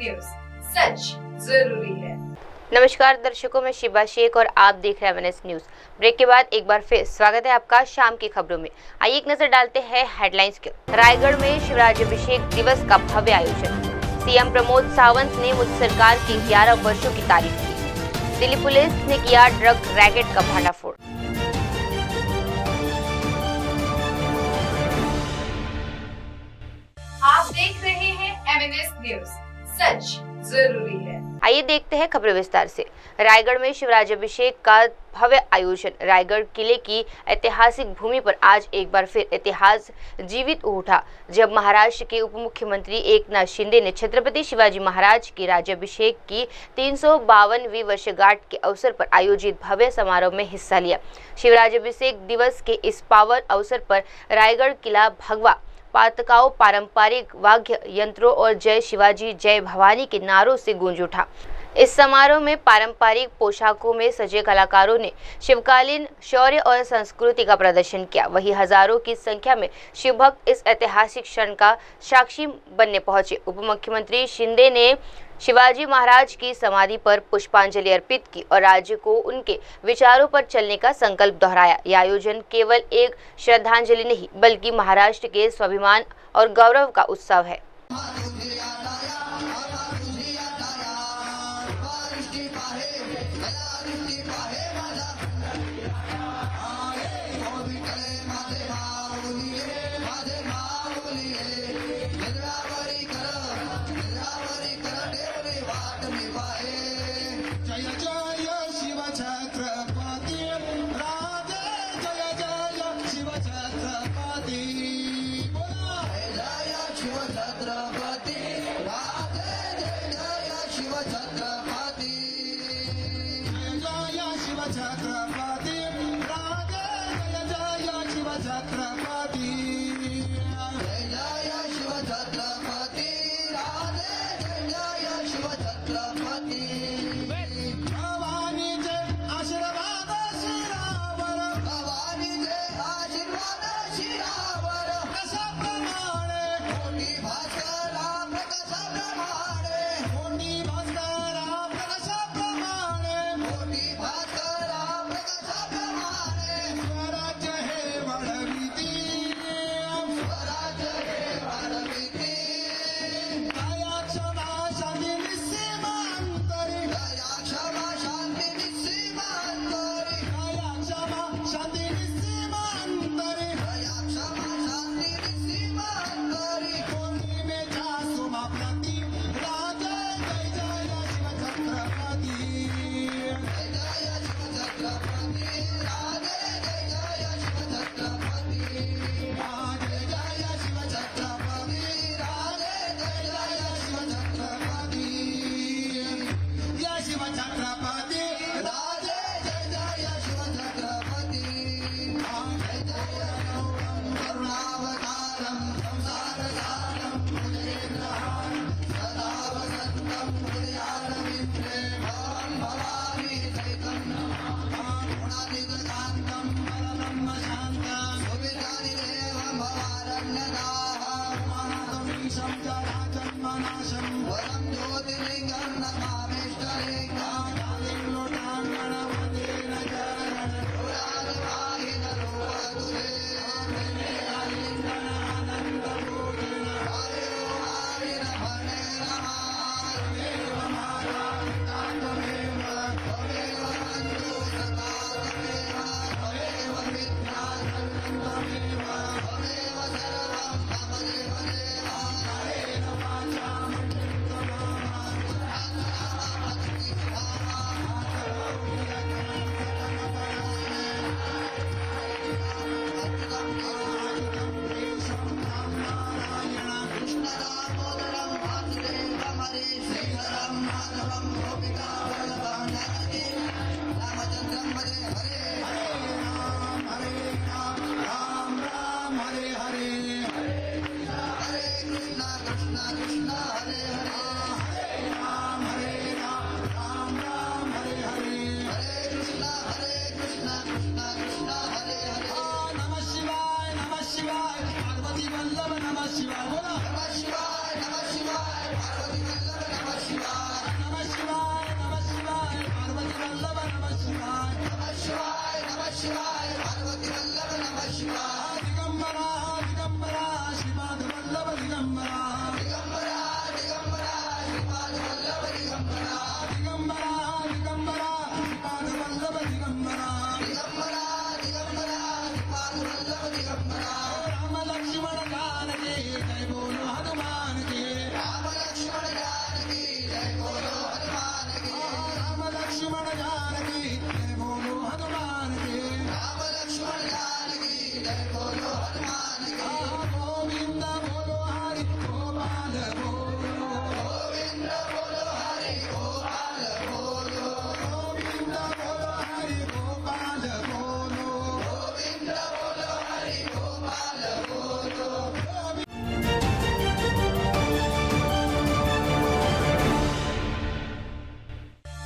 News, सच जरूरी है। नमस्कार दर्शकों, मैं शिबा शेख और आप देख रहे हैं MNS न्यूज। ब्रेक के बाद एक बार फिर स्वागत है आपका शाम की खबरों में। आइए एक नजर डालते हैं हेडलाइंस के। रायगढ़ में शिवराज्यभिषेक दिवस का भव्य आयोजन। सीएम प्रमोद सावंत ने मोदी सरकार की 11 वर्षों की तारीफ की। दिल्ली पुलिस ने किया ड्रग रैकेट का भंडाफोड़। आप देख रहे हैं MNS न्यूज, सच जरूरी है। आइए देखते हैं खबरें विस्तार से। रायगढ़ में शिवराज्यभिषेक का भव्य आयोजन। रायगढ़ किले की ऐतिहासिक भूमि पर आज एक बार फिर इतिहास जीवित उठा, जब महाराष्ट्र के उप मुख्यमंत्री एकनाथ शिंदे ने छत्रपति शिवाजी महाराज के राज्याभिषेक की 352वीं वर्षगांठ के अवसर पर आयोजित भव्य समारोह में हिस्सा लिया। शिवराज्याभिषेक दिवस के इस पावन अवसर पर रायगढ़ किला भगवा पातकाओं, पारंपरिक वाद्य यंत्रों और जय शिवाजी जय भवानी के नारों से गूंज उठा। इस समारोह में पारंपरिक पोशाकों में सजे कलाकारों ने शिवकालीन शौर्य और संस्कृति का प्रदर्शन किया। वहीं हजारों की संख्या में शिव भक्त इस ऐतिहासिक क्षण का साक्षी बनने पहुंचे। उप मुख्यमंत्री शिंदे ने शिवाजी महाराज की समाधि पर पुष्पांजलि अर्पित की और राज्य को उनके विचारों पर चलने का संकल्प दोहराया। यह आयोजन केवल एक श्रद्धांजलि नहीं, बल्कि महाराष्ट्र के स्वाभिमान और गौरव का उत्सव है।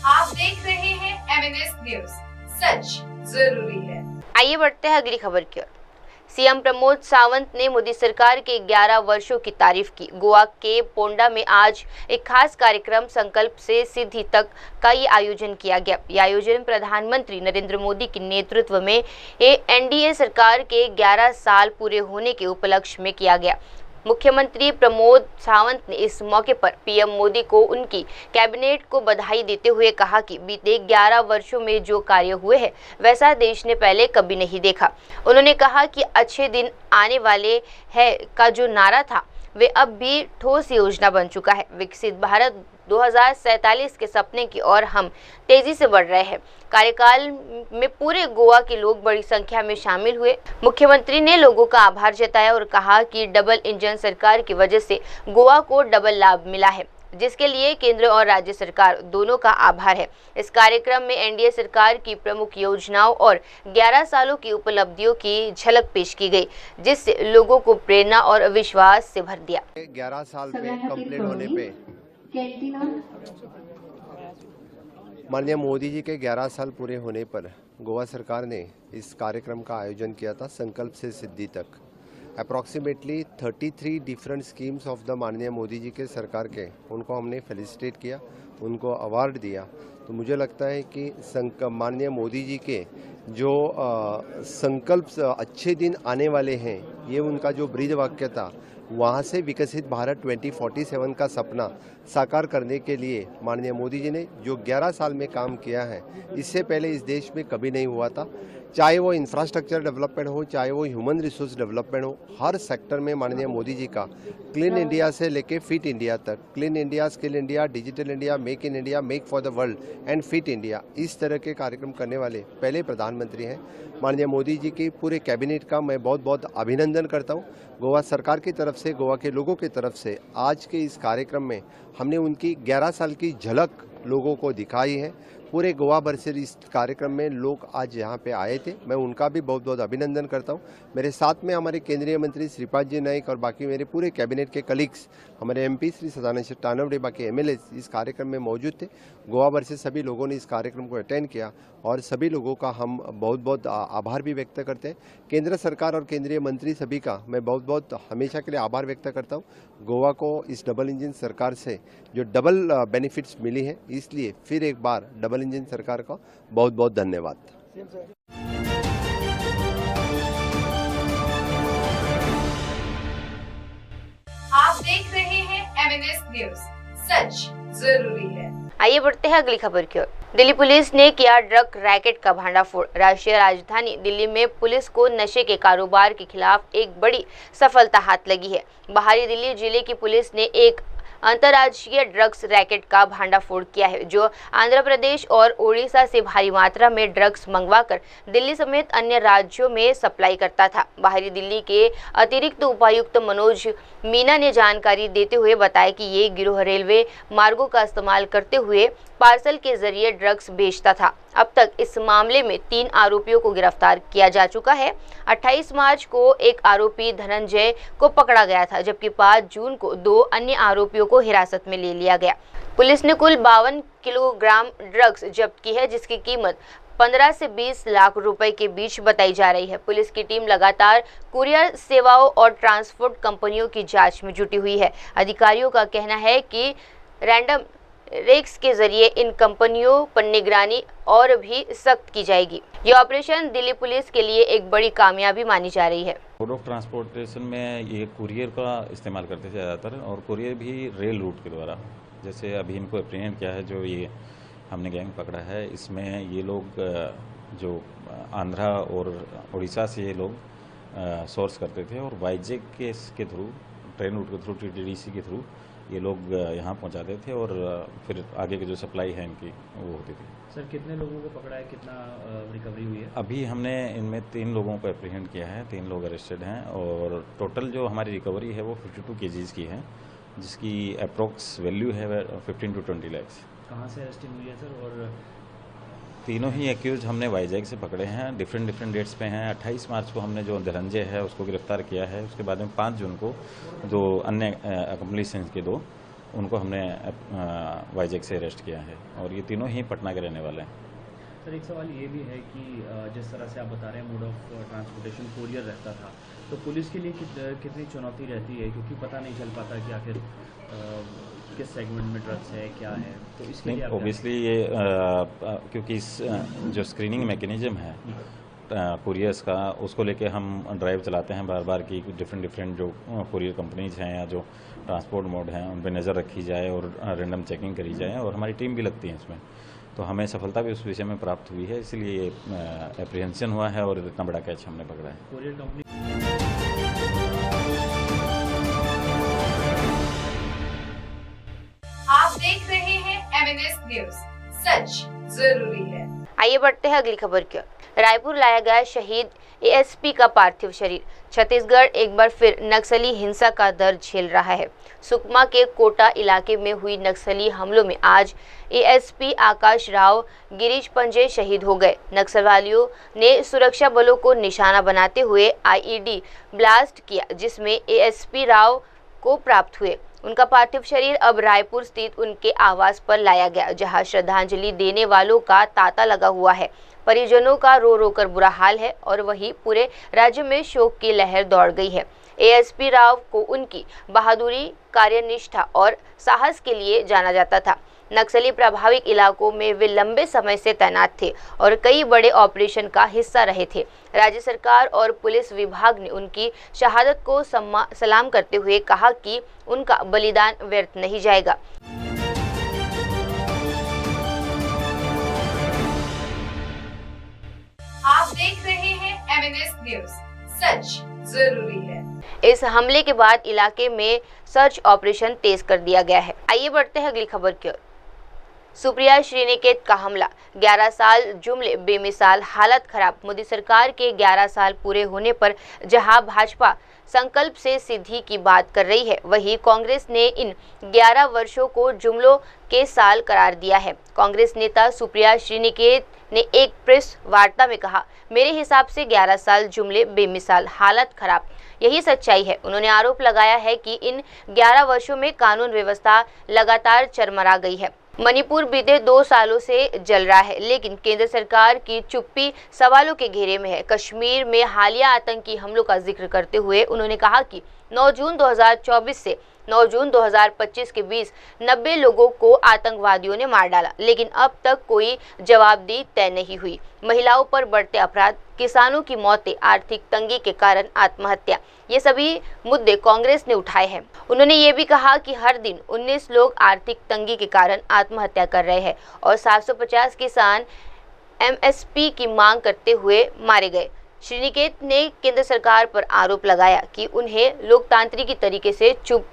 आप देख रहे हैं एमएनएस न्यूज, सच जरूरी है। आइए बढ़ते हैं अगली खबर की ओर। सीएम प्रमोद सावंत ने मोदी सरकार के 11 वर्षों की तारीफ की। गोवा के पोंडा में आज एक खास कार्यक्रम संकल्प से सिद्धि तक का ये आयोजन किया गया। ये आयोजन प्रधानमंत्री नरेंद्र मोदी के नेतृत्व में एनडीए सरकार के 11 साल पूरे होने के उपलक्ष्य में किया गया। मुख्यमंत्री प्रमोद सावंत ने इस मौके पर पीएम मोदी को उनकी कैबिनेट को बधाई देते हुए कहा कि बीते 11 वर्षों में जो कार्य हुए हैं वैसा देश ने पहले कभी नहीं देखा। उन्होंने कहा कि अच्छे दिन आने वाले हैं का जो नारा था वे अब भी ठोस योजना बन चुका है। विकसित भारत 2047 के सपने की ओर हम तेजी से बढ़ रहे हैं। कार्यकाल में पूरे गोवा के लोग बड़ी संख्या में शामिल हुए। मुख्यमंत्री ने लोगों का आभार जताया और कहा कि डबल इंजन सरकार की वजह से गोवा को डबल लाभ मिला है, जिसके लिए केंद्र और राज्य सरकार दोनों का आभार है। इस कार्यक्रम में एनडीए सरकार की प्रमुख योजनाओं और 11 सालों की उपलब्धियों की झलक पेश की गई, जिससे लोगों को प्रेरणा और विश्वास से भर दिया। 11 साल पे कंप्लीट होने पे माननीय मोदी जी के 11 साल पूरे होने पर गोवा सरकार ने इस कार्यक्रम का आयोजन किया था, संकल्प से सिद्धि तक। Approximately 33 different schemes of the माननीय मोदी जी के सरकार के उनको हमने फेलिसिटेट किया, उनको अवार्ड दिया। तो मुझे लगता है कि माननीय मोदी जी के जो संकल्प अच्छे दिन आने वाले हैं, ये उनका जो ब्रीद वाक्य था, वहाँ से विकसित भारत 2047 का सपना साकार करने के लिए माननीय मोदी जी ने जो 11 साल में काम किया है, इससे पहले इस देश में कभी नहीं हुआ था। चाहे वो इंफ्रास्ट्रक्चर डेवलपमेंट हो, चाहे वो ह्यूमन रिसोर्स डेवलपमेंट हो, हर सेक्टर में माननीय मोदी जी का क्लीन इंडिया से लेके फिट इंडिया तक, clean India, skill India, digital India, make in India, make for the world and fit India, इस तरह के कार्यक्रम करने वाले पहले प्रधानमंत्री हैं। माननीय मोदी जी की पूरे कैबिनेट का मैं बहुत बहुत अभिनंदन करता हूँ। गोवा सरकार की तरफ से, गोवा के लोगों की तरफ से आज के इस कार्यक्रम में हमने उनकी 11 साल की झलक लोगों को दिखाई है। पूरे गोवा भर से इस कार्यक्रम में लोग आज यहाँ पे आए थे, मैं उनका भी बहुत बहुत अभिनंदन करता हूँ। मेरे साथ में हमारे केंद्रीय मंत्री श्रीपाद जी नाइक और बाकी मेरे पूरे कैबिनेट के कलीग्स, हमारे एमपी श्री सदानंद टानवडे, बाकी एमएलए इस कार्यक्रम में मौजूद थे। गोवा भर से सभी लोगों ने इस कार्यक्रम को अटेंड किया और सभी लोगों का हम बहुत बहुत आभार भी व्यक्त करते हैं। केंद्र सरकार और केंद्रीय मंत्री सभी का मैं बहुत बहुत हमेशा के लिए आभार व्यक्त करता हूँ। गोवा को इस डबल इंजन सरकार से जो डबल बेनिफिट्स मिली है, इसलिए फिर एक बार डबल इंजन सरकार का बहुत बहुत धन्यवाद। आप देख रहे हैं एमएनएस न्यूज, सच जरूरी है। आइए बढ़ते हैं अगली खबर की ओर। दिल्ली पुलिस ने किया ड्रग रैकेट का भांडाफोड़। राष्ट्रीय राजधानी दिल्ली में पुलिस को नशे के कारोबार के खिलाफ एक बड़ी सफलता हाथ लगी है। बाहरी दिल्ली जिले की पुलिस ने एक अंतर्राज्यीय ड्रग्स रैकेट का भांडाफोड़ किया है, जो आंध्र प्रदेश और ओडिशा से भारी मात्रा में ड्रग्स मंगवाकर दिल्ली समेत अन्य राज्यों में सप्लाई करता था। बाहरी दिल्ली के अतिरिक्त उपायुक्त मनोज मीना ने जानकारी देते हुए बताया कि ये गिरोह रेलवे मार्गों का इस्तेमाल करते हुए पार्सल के जरिए ड्रग्स बेचता था। अब तक इस मामले में 3 आरोपियों को गिरफ्तार किया जा चुका है। 28 मार्च को एक आरोपी धनंजय को पकड़ा गया था, जबकि 5 जून को 2 अन्य आरोपियों को हिरासत में ले लिया गया। पुलिस ने कुल 52 किलोग्राम ड्रग्स जब्त की है, जिसकी कीमत 15 से 20 लाख रुपए के बीच बताई जा रही है। पुलिस की टीम लगातार कुरियर सेवाओं और ट्रांसपोर्ट कंपनियों की जांच में जुटी हुई है। अधिकारियों का कहना है कि रैंडम रेक्स के जरिए इन कंपनियों पर निगरानी और भी सख्त की जाएगी। ये ऑपरेशन दिल्ली पुलिस के लिए एक बड़ी कामयाबी मानी जा रही है। मोड ऑफ ट्रांसपोर्टेशन में ये कुरियर का इस्तेमाल करते थे ज़्यादातर, और कुरियर भी रेल रूट के द्वारा। जैसे अभी इनको एप्रीहेंड किया है, जो ये हमने गैंग पकड़ा है, इसमें ये लोग जो आंध्रा और उड़ीसा से ये लोग सोर्स करते थे और वाइजेक के थ्रू, ट्रेन रूट के थ्रू, TTDC के थ्रू ये लोग यहाँ पहुँचाते थे और फिर आगे की जो सप्लाई है इनकी वो होती थी। सर, कितने लोगों को पकड़ा है, कितना रिकवरी हुई है? अभी हमने इनमें 3 लोगों को एप्रीहेंड किया है, 3 लोग अरेस्टेड हैं, और टोटल जो हमारी रिकवरी है वो 52 kgs की है, जिसकी अप्रोक्स वैल्यू है 15 to 20 lakhs। कहाँ से अरेस्टिंग हुई है सर? और तीनों ही एक्यूज हमने वाइजैक से पकड़े हैं, डिफरेंट डेट्स पे हैं। 28 मार्च को हमने जो धनंजय है उसको गिरफ्तार किया है, उसके बाद में 5 जून को 2 अन्य अकम्प्लिसेंस के 2 उनको हमने वाइजैक से अरेस्ट किया है, और ये तीनों ही पटना के रहने वाले हैं। सर, एक सवाल ये भी है कि जिस तरह से आप बता रहे हैं मोड ऑफ ट्रांसपोर्टेशन कुरियर रहता था, तो पुलिस के लिए कितनी चुनौती रहती है, क्योंकि पता नहीं चल पाता कि आखिर किस सेगमेंट में ड्रग्स है, क्या है, तो इसके लिए ऑब्वियसली ये क्योंकि इस जो स्क्रीनिंग मैकेनिज्म है कुरियर्स का, उसको लेके हम ड्राइव चलाते हैं बार बार कि डिफरेंट जो कुरियर कंपनीज हैं या जो ट्रांसपोर्ट मोड हैं उन पर नज़र रखी जाए और रैंडम चेकिंग करी जाए, और हमारी टीम भी लगती है इसमें, तो हमें सफलता भी उस विषय में प्राप्त हुई है, इसलिए ये एप्रीहेंशन हुआ है और इतना बड़ा कैच हमने पकड़ा है। कुरियर कंपनी आप देख रहे हैं MNS न्यूज, सच जरूरी है। आइए बढ़ते हैं अगली खबर की ओर। रायपुर लाया गया शहीद ASP का पार्थिव शरीर। छत्तीसगढ़ एक बार फिर नक्सली हिंसा का दर्द झेल रहा है। सुकमा के कोटा इलाके में हुई नक्सली हमलों में आज ASP आकाश राव गिरीश पंजे शहीद हो गए। नक्सलवादियों ने सुरक्षा बलों को निशाना बनाते हुए IED ब्लास्ट किया, जिसमें ASP राव को प्राप्त हुए। उनका पार्थिव शरीर अब रायपुर स्थित उनके आवास पर लाया गया, जहां श्रद्धांजलि देने वालों का तांता लगा हुआ है। परिजनों का रो रो कर बुरा हाल है और वहीं पूरे राज्य में शोक की लहर दौड़ गई है। ASP राव को उनकी बहादुरी, कार्यनिष्ठा और साहस के लिए जाना जाता था। नक्सली प्रभावित इलाकों में वे लंबे समय से तैनात थे और कई बड़े ऑपरेशन का हिस्सा रहे थे। राज्य सरकार और पुलिस विभाग ने उनकी शहादत को सलाम करते हुए कहा कि उनका बलिदान व्यर्थ नहीं जाएगा। आप देख रहे हैं MNS न्यूज, सच जरूरी है। इस हमले के बाद इलाके में सर्च ऑपरेशन तेज कर दिया गया है। आइए बढ़ते हैं अगली खबर की ओर। सुप्रिया श्रीनिकेत का हमला, 11 साल जुमले बेमिसाल, हालत खराब। मोदी सरकार के 11 साल पूरे होने पर जहां भाजपा संकल्प से सिद्धि की बात कर रही है, वहीं कांग्रेस ने इन 11 वर्षों को जुमलों के साल करार दिया है। कांग्रेस नेता सुप्रिया श्रीनिकेत ने एक प्रेस वार्ता में कहा, मेरे हिसाब से 11 साल जुमले बेमिसाल, हालत खराब, यही सच्चाई है। उन्होंने आरोप लगाया है कि इन 11 वर्षों में कानून व्यवस्था लगातार चरमरा गई है। मणिपुर बीते 2 सालों से जल रहा है, लेकिन केंद्र सरकार की चुप्पी सवालों के घेरे में है। कश्मीर में हालिया आतंकी हमलों का जिक्र करते हुए उन्होंने कहा कि 9 जून 2024 से 9 जून 2025 के बीच 90 लोगों को आतंकवादियों ने मार डाला, लेकिन अब तक कोई जवाबदेही तय नहीं हुई। महिलाओं पर बढ़ते अपराध, किसानों की मौतें, आर्थिक तंगी के कारण आत्महत्या, ये सभी मुद्दे कांग्रेस ने उठाए हैं। उन्होंने ये भी कहा कि हर दिन 19 लोग आर्थिक तंगी के कारण आत्महत्या कर रहे हैं और 750 किसान MSP की मांग करते हुए मारे गए। श्रीनिकेत ने केंद्र सरकार पर आरोप लगाया कि उन्हें लोकतांत्रिक तरीके से चुप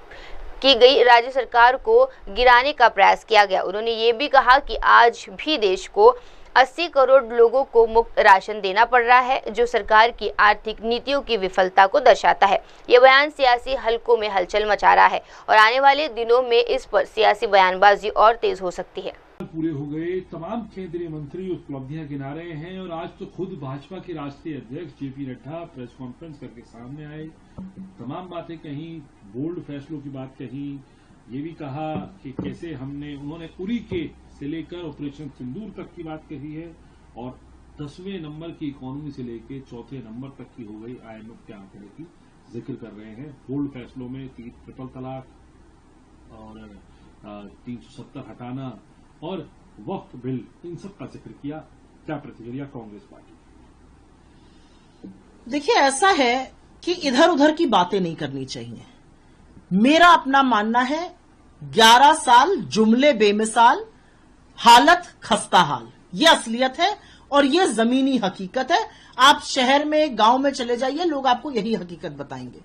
की गई राज्य सरकार को गिराने का प्रयास किया गया। उन्होंने ये भी कहा कि आज भी देश को 80 करोड़ लोगों को मुफ्त राशन देना पड़ रहा है, जो सरकार की आर्थिक नीतियों की विफलता को दर्शाता है। ये बयान सियासी हलकों में हलचल मचा रहा है और आने वाले दिनों में इस पर सियासी बयानबाजी और तेज हो सकती है। पूरे हो गए, तमाम केंद्रीय मंत्री उपलब्धियां गिना रहे हैं और आज तो खुद भाजपा के राष्ट्रीय अध्यक्ष JP नड्डा प्रेस कॉन्फ्रेंस करके सामने आए, तमाम बातें कही, बोल्ड फैसलों की बात कही, ये भी कहा कि कैसे उन्होंने उरी के से लेकर ऑपरेशन सिंदूर तक की बात कही है और 10वें नंबर की इकोनॉमी से लेकर 4थे नंबर तक की हो गई IMF के आंकड़े की जिक्र कर रहे हैं। बोल्ड फैसलों में ट्रिपल तलाक और 370 हटाना और वक्फ बिल, इन सब का जिक्र किया। क्या प्रतिक्रिया कांग्रेस पार्टी? देखिए, ऐसा है कि इधर उधर की बातें नहीं करनी चाहिए। मेरा अपना मानना है 11 साल जुमले बेमिसाल, हालत खस्ता हाल, ये असलियत है और ये जमीनी हकीकत है। आप शहर में गांव में चले जाइए, लोग आपको यही हकीकत बताएंगे।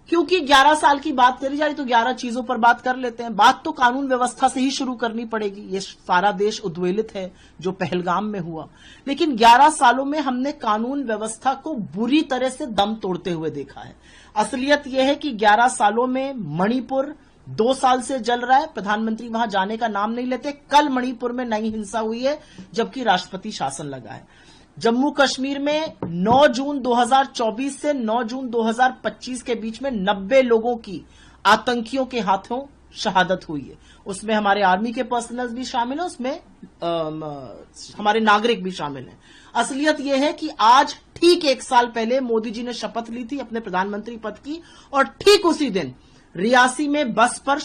क्योंकि 11 साल की बात करी जा रही तो 11 चीजों पर बात कर लेते हैं। बात तो कानून व्यवस्था से ही शुरू करनी पड़ेगी। ये सारा देश उद्वेलित है जो पहलगाम में हुआ, लेकिन 11 सालों में हमने कानून व्यवस्था को बुरी तरह से दम तोड़ते हुए देखा है। असलियत यह है कि 11 सालों में मणिपुर 2 साल से जल रहा है, प्रधानमंत्री वहां जाने का नाम नहीं लेते। कल मणिपुर में नई हिंसा हुई है जबकि राष्ट्रपति शासन लगा है। जम्मू कश्मीर में 9 जून 2024 से 9 जून 2025 के बीच में 90 लोगों की आतंकियों के हाथों शहादत हुई है। उसमें हमारे आर्मी के पर्सनल भी शामिल हैं, उसमें हमारे नागरिक भी शामिल हैं। असलियत यह है कि आज ठीक 1 साल पहले मोदी जी ने शपथ ली थी अपने प्रधानमंत्री पद की, और ठीक उसी दिन रियासी में बस पर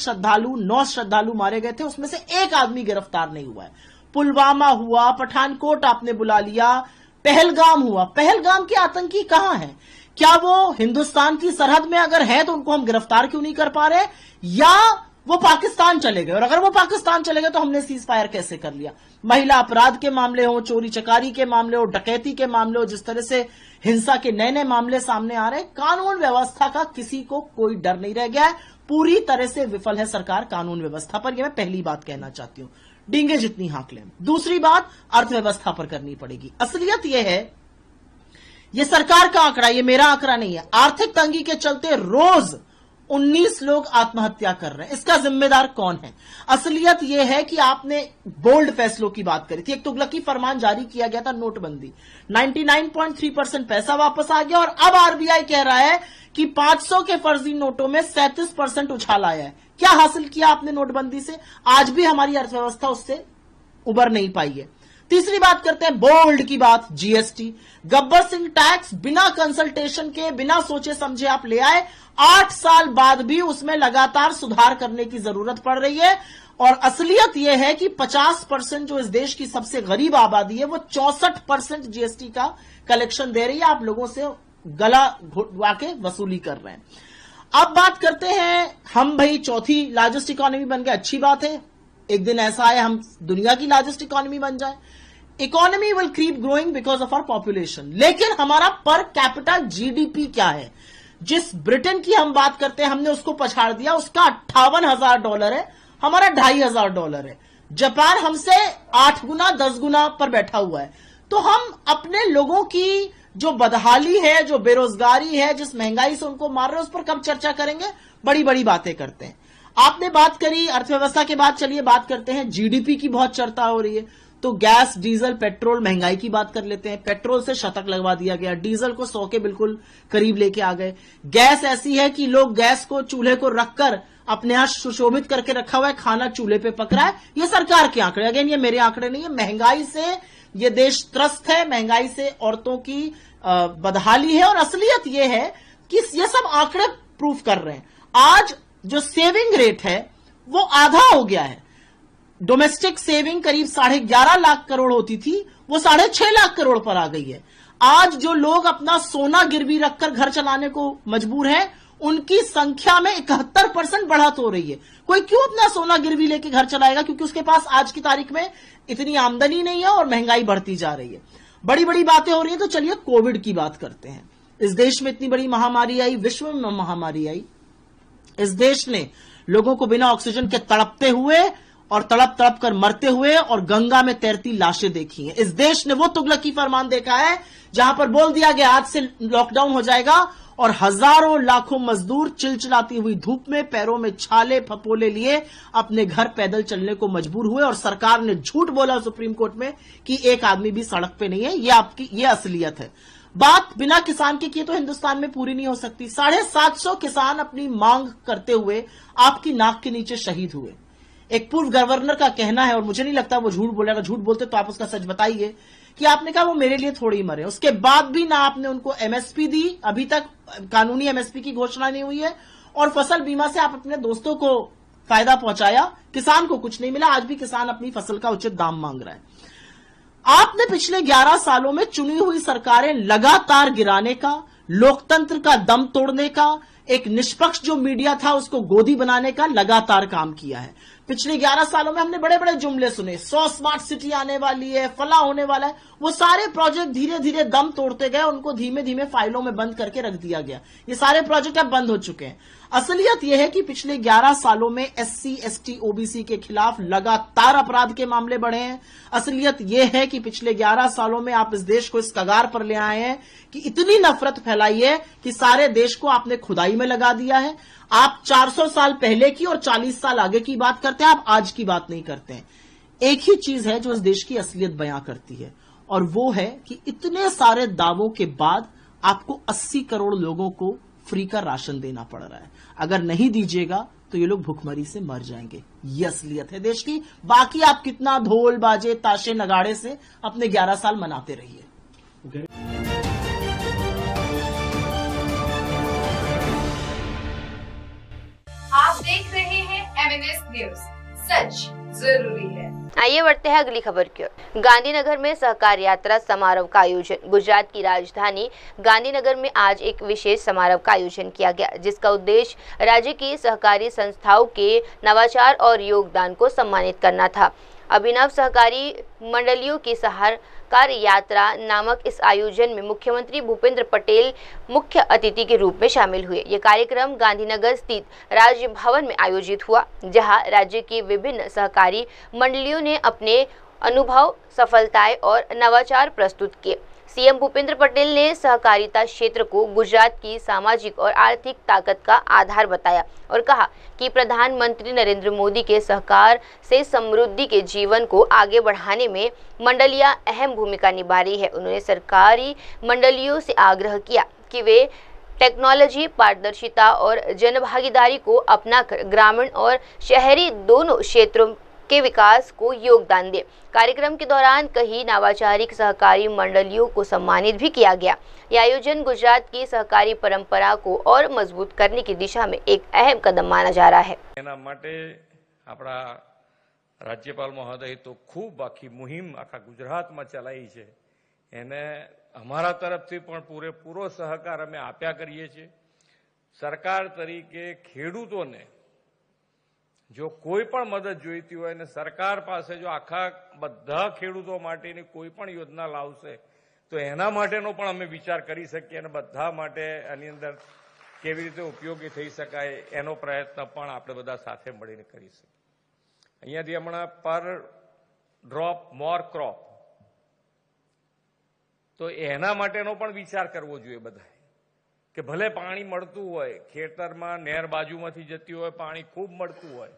9 श्रद्धालु मारे गए थे। उसमें से एक आदमी गिरफ्तार नहीं हुआ है। पुलवामा हुआ, पठानकोट आपने बुला लिया, पहलगाम हुआ। पहलगाम के आतंकी कहां हैं? क्या वो हिंदुस्तान की सरहद में अगर है तो उनको हम गिरफ्तार क्यों नहीं कर पा रहे, या वो पाकिस्तान चले गए? और अगर वो पाकिस्तान चले गए तो हमने सीज फायर कैसे कर लिया? महिला अपराध के मामले हो, चोरी चकारी के मामले हो, डकैती के मामले हो, जिस तरह से हिंसा के नए नए मामले सामने आ रहे हैं, कानून व्यवस्था का किसी को कोई डर नहीं रह गया है। पूरी तरह से विफल है सरकार कानून व्यवस्था पर। यह मैं पहली बात कहना चाहती हूं, डींगे जितनी हाँक लें। दूसरी बात अर्थव्यवस्था पर करनी पड़ेगी। असलियत यह है, यह सरकार का आंकड़ा, यह मेरा आंकड़ा नहीं है, आर्थिक तंगी के चलते रोज 19 लोग आत्महत्या कर रहे हैं। इसका जिम्मेदार कौन है? असलियत यह है कि आपने बोल्ड फैसलों की बात करी थी। एक तुगलकी फरमान जारी किया गया था, नोटबंदी, 99.3% पैसा वापस आ गया, और अब आरबीआई कह रहा है कि 500 के फर्जी नोटों में 37% उछाल आया है। क्या हासिल किया आपने नोटबंदी से? आज भी हमारी अर्थव्यवस्था उससे उबर नहीं पाई है। तीसरी बात करते हैं बोल्ड की बात, जीएसटी। गब्बर सिंह टैक्स बिना कंसल्टेशन के, बिना सोचे समझे आप ले आए। 8 साल बाद भी उसमें लगातार सुधार करने की जरूरत पड़ रही है। और असलियत यह है कि 50% जो इस देश की सबसे गरीब आबादी है वो 64% जीएसटी का कलेक्शन दे रही है। आप लोगों से गला घुटवा के वसूली कर रहे हैं। अब बात करते हैं, हम भाई चौथी लार्जेस्ट इकोनॉमी बन गए, अच्छी बात है। एक दिन ऐसा आए हम दुनिया की लार्जेस्ट इकोनॉमी बन जाए। Economy will keep growing because of our population, लेकिन हमारा पर कैपिटा जीडीपी क्या है? जिस ब्रिटेन की हम बात करते हैं हमने उसको पछाड़ दिया, उसका $58,000 है, हमारा $2,500 है। जापान हमसे 8 गुना 10 गुना पर बैठा हुआ है। तो हम अपने लोगों की जो बदहाली है, जो बेरोजगारी है, जिस महंगाई से उनको मार रहे हैं, उस पर कब चर्चा करेंगे? बड़ी बड़ी बातें करते हैं। आपने बात करी अर्थव्यवस्था के बाद, चलिए बात करते हैं जीडीपी की। बहुत चर्चा हो रही है तो गैस, डीजल, पेट्रोल महंगाई की बात कर लेते हैं। पेट्रोल से शतक लगवा दिया गया, डीजल को 100 के बिल्कुल करीब लेके आ गए। गैस ऐसी है कि लोग गैस को, चूल्हे को रखकर अपने यहां सुशोभित करके रखा हुआ है, खाना चूल्हे पे पक रहा है। ये सरकार के आंकड़े, अगेन ये मेरे आंकड़े नहीं है। महंगाई से ये देश त्रस्त है, महंगाई से औरतों की बदहाली है। और असलियत ये है कि ये सब आंकड़े प्रूफ कर रहे हैं। आज जो सेविंग रेट है वो आधा हो गया है। डोमेस्टिक सेविंग करीब 11.5 लाख करोड़ होती थी, वो 6.5 लाख करोड़ पर आ गई है। आज जो लोग अपना सोना गिरवी रखकर घर चलाने को मजबूर हैं, उनकी संख्या में 71% बढ़त हो रही है। कोई क्यों अपना सोना गिरवी लेके घर चलाएगा? क्योंकि उसके पास आज की तारीख में इतनी आमदनी नहीं है और महंगाई बढ़ती जा रही है। बड़ी बड़ी बातें हो रही है। तो चलिए कोविड की बात करते हैं। इस देश में इतनी बड़ी महामारी आई, विश्व में महामारी आई। इस देश ने लोगों को बिना ऑक्सीजन के तड़पते हुए और तड़प तड़प कर मरते हुए और गंगा में तैरती लाशें देखी हैं। इस देश ने वो तुगलकी फरमान देखा है जहां पर बोल दिया गया आज से लॉकडाउन हो जाएगा, और हजारों लाखों मजदूर चिलचिलाती हुई धूप में पैरों में छाले फपोले लिए अपने घर पैदल चलने को मजबूर हुए। और सरकार ने झूठ बोला सुप्रीम कोर्ट में कि एक आदमी भी सड़क पे नहीं है। ये असलियत है। बात बिना किसान के किए तो हिंदुस्तान में पूरी नहीं हो सकती। 750 किसान अपनी मांग करते हुए आपकी नाक के नीचे शहीद हुए। एक पूर्व गवर्नर का कहना है, और मुझे नहीं लगता वो झूठ बोलेगा। झूठ बोलते तो आप उसका सच बताइए, कि आपने कहा वो मेरे लिए थोड़ी मरे। उसके बाद भी ना आपने उनको एमएसपी दी, अभी तक कानूनी एमएसपी की घोषणा नहीं हुई है। और फसल बीमा से आप अपने दोस्तों को फायदा पहुंचाया, किसान को कुछ नहीं मिला। आज भी किसान अपनी फसल का उचित दाम मांग रहा है। आपने पिछले 11 सालों में चुनी हुई सरकारें लगातार गिराने का, लोकतंत्र का दम तोड़ने का, एक निष्पक्ष जो मीडिया था उसको गोदी बनाने का लगातार काम किया है। पिछले 11 सालों में हमने बड़े बड़े जुमले सुने, 100 स्मार्ट सिटी आने वाली है, फला होने वाला है। वो सारे प्रोजेक्ट धीरे धीरे दम तोड़ते गए, उनको धीमे धीमे फाइलों में बंद करके रख दिया गया। ये सारे प्रोजेक्ट अब बंद हो चुके हैं। असलियत यह है कि पिछले 11 सालों में SC, ST, OBC के खिलाफ लगातार अपराध के मामले बढ़े हैं। असलियत यह है कि पिछले 11 सालों में आप इस देश को इस कगार पर ले आए हैं कि इतनी नफरत फैलाई है कि सारे देश को आपने खुदाई में लगा दिया है। आप 400 साल पहले की और 40 साल आगे की बात करते हैं, आप आज की बात नहीं करते हैं। एक ही चीज है जो इस देश की असलियत बयां करती है, और वो है कि इतने सारे दावों के बाद आपको 80 करोड़ लोगों को फ्री का राशन देना पड़ रहा है। अगर नहीं दीजिएगा तो ये लोग भुखमरी से मर जाएंगे। ये असलियत है देश की। बाकी आप कितना ढोल बाजे ताशे नगाड़े से अपने 11 साल मनाते रहिए। आप देख रहे हैं MNS न्यूज, सच जरूरी है। आइए बढ़ते हैं अगली खबर की ओर। गांधीनगर में सहकार यात्रा समारोह का आयोजन। गुजरात की राजधानी गांधीनगर में आज एक विशेष समारोह का आयोजन किया गया, जिसका उद्देश्य राज्य की सहकारी संस्थाओं के नवाचार और योगदान को सम्मानित करना था। अभिनव सहकारी मंडलियों की सहकार यात्रा नामक इस आयोजन में मुख्यमंत्री भूपेंद्र पटेल मुख्य अतिथि के रूप में शामिल हुए। ये कार्यक्रम गांधीनगर स्थित राजभवन में आयोजित हुआ, जहां राज्य की विभिन्न सहकारी मंडलियों ने अपने अनुभव, सफलताएं और नवाचार प्रस्तुत किए। सीएम भूपेंद्र पटेल ने सहकारिता क्षेत्र को गुजरात की सामाजिक और आर्थिक ताकत का आधार बताया और कहा कि प्रधानमंत्री नरेंद्र मोदी के सहकार से समृद्धि के जीवन को आगे बढ़ाने में मंडलियां अहम भूमिका निभा रही है। उन्होंने सरकारी मंडलियों से आग्रह किया कि वे टेक्नोलॉजी, पारदर्शिता और जनभागीदारी को अपनाकर ग्रामीण और शहरी दोनों क्षेत्रों के विकास को योगदान दे। कार्यक्रम के दौरान कई नवाचारिक सहकारी मंडलियों को सम्मानित भी किया गया। यह आयोजन गुजरात की सहकारी परंपरा को और मजबूत करने की दिशा में एक अहम कदम माना जा रहा है। एना माटे आपड़ा राज्यपाल महोदय तो खूब आखी मुहिम आखा गुजरात में चलाई छे। एने अमारा तरफथी पण पूरेपूरो सहकार अमे आप्या करीए छीए। सरकार तरीके खेडूतोने जो कोई पण मदद जोईती होय ने सरकार पासे जो आखा बधा खेडूतो माटेनी कोई पण योजना लावशे तो एना माटेनो पण अमे विचार करी सकीए अने बधा माटे आनी अंदर केवी रीते उपयोगी थई शकाय एनो प्रयत्न पण आपणे बधा साथे मळीने करी शकीए। अहींयाथी हमणां पर ड्रॉप मोर क्रॉप तो एना माटेनो पण विचार करवो जोईए बधाए के भले पाणी मळतुं होय, खेतरमां नहेर बाजुमांथी जती होय, पाणी खूब मळतुं होय,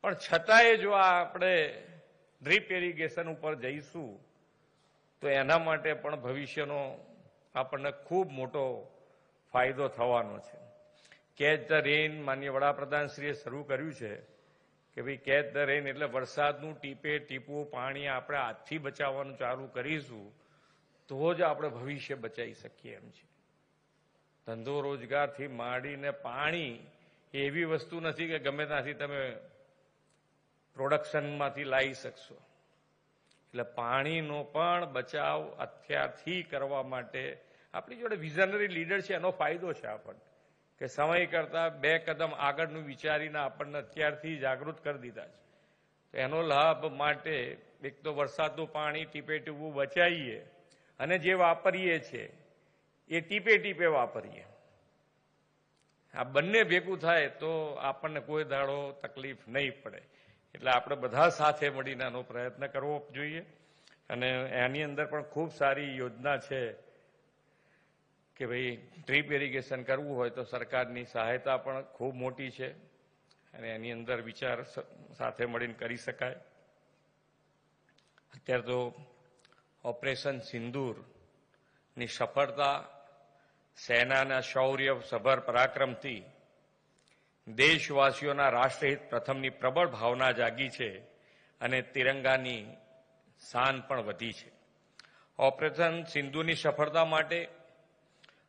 पण छतांय जो आपणे ड्रीप इरिगेशन उपर जईशुं तो एना माटे पण भविष्यनो आपणने खूब मोटो फायदो थवानो छे। कैच ध रेन माननीय वडाप्रधानश्रीए शरू कर्युं छे के भाई कैच ध रेन एटले वरसादनुं टीपे टीपું पाणी આપણે હાથથી બચાવવાનું ચાલુ કરીશું તો જ આપણે ભવિષ્ય બચાવી શકીએ એમ છે। ધંધો રોજગારથી માંડીને પાણી એવી વસ્તુ નથી કે ગમે ત્યાંથી તમે પ્રોડક્શનમાંથી લાવી શકશો, એટલે પાણીનો પણ બચાવ અત્યારથી કરવા માટે આપણી જોડે વિઝનરી લીડર છે એનો ફાયદો છે આપણને કે સમય કરતા 2 કદમ આગળનું વિચારીને આપણને અત્યારથી જાગૃત કરી દીધા છે। તો એનો લાભ માટે એક તો વરસાદનું પાણી ટીપે ટીપું બચાવીએ અને જે વાપરીએ છે એ ટીપે ટીપે વાપરીએ। આ બંને ભેગું થાય તો આપણને કોઈ દાડો તકલીફ નહીં પડે, એટલે આપણે બધા સાથે મળીને આનો પ્રયત્ન કરવો જોઈએ। અને એની અંદર પણ ખૂબ સારી યોજના છે કે ભાઈ ડ્રીપ ઇરિગેશન કરવું હોય તો સરકારની સહાયતા પણ ખૂબ મોટી છે અને એની અંદર વિચાર સાથે મળીને કરી શકાય। અત્યારે તો ઓપરેશન સિંદૂરની સફળતા, સેનાના શૌર્યસભર પરાક્રમથી દેશવાસીઓના રાષ્ટ્રહિત પ્રથમની પ્રબળ ભાવના જાગી છે અને તિરંગાની શાન પણ વધી છે। ઓપરેશન સિંધુની સફળતા માટે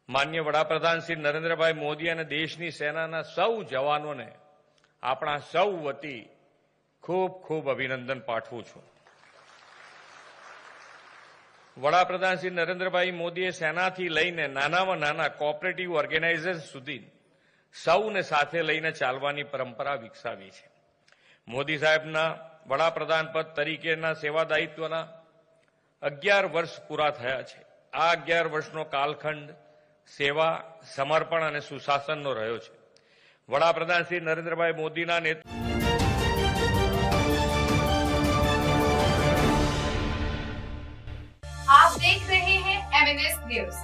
માનનીય વડાપ્રધાન શ્રી નરેન્દ્રભાઈ મોદી અને દેશની સેનાના સૌ જવાનોને આપણા સૌ વતી ખૂબ ખૂબ અભિનંદન પાઠવું છું. વડાપ્રધાન શ્રી નરેન્દ્રભાઈ મોદીએ સેનાથી લઈને નાનામાં નાના કોઓપરેટિવ ઓર્ગેનાઇઝેશન સુધી સૌને સાથે લઈને ચાલવાની પરંપરા વિકસાવી છે. મોદી સાહેબના વડાપ્રધાન પદ તરીકેના સેવા દાયિત્વના 11 વર્ષ પૂરા થયા છે. આ 11 વર્ષનો કાલખંડ સેવા, સમર્પણ અને સુશાસનનો રહ્યો છે. વડાપ્રધાન શ્રી નરેન્દ્રભાઈ મોદીના आप देख रहे हैं MNS न्यूज,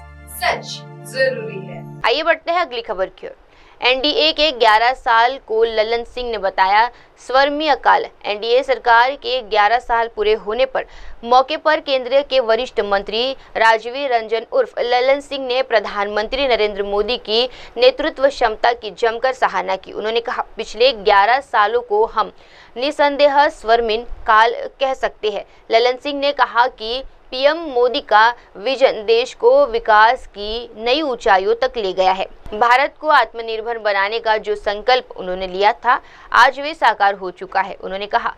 सच जरूरी है. आइए बढ़ते हैं अगली खबर की ओर। एनडीए के 11 साल को ललन सिंह ने बताया स्वर्णिम काल। एनडीए सरकार के 11 साल पूरे होने पर मौके पर केंद्र के वरिष्ठ मंत्री राजवीर रंजन उर्फ ललन सिंह ने प्रधानमंत्री नरेंद्र मोदी की नेतृत्व क्षमता की जमकर सराहना की। उन्होंने कहा, पिछले 11 सालों को हम निसंदेह स्वर्णिम काल कह सकते हैं। ललन सिंह ने कहा कि पीएम मोदी का विजन देश को विकास की नई ऊंचाइयों तक ले गया है। भारत को आत्मनिर्भर बनाने का जो संकल्प उन्होंने लिया था, आज वे साकार हो चुका है। उन्होंने कहा,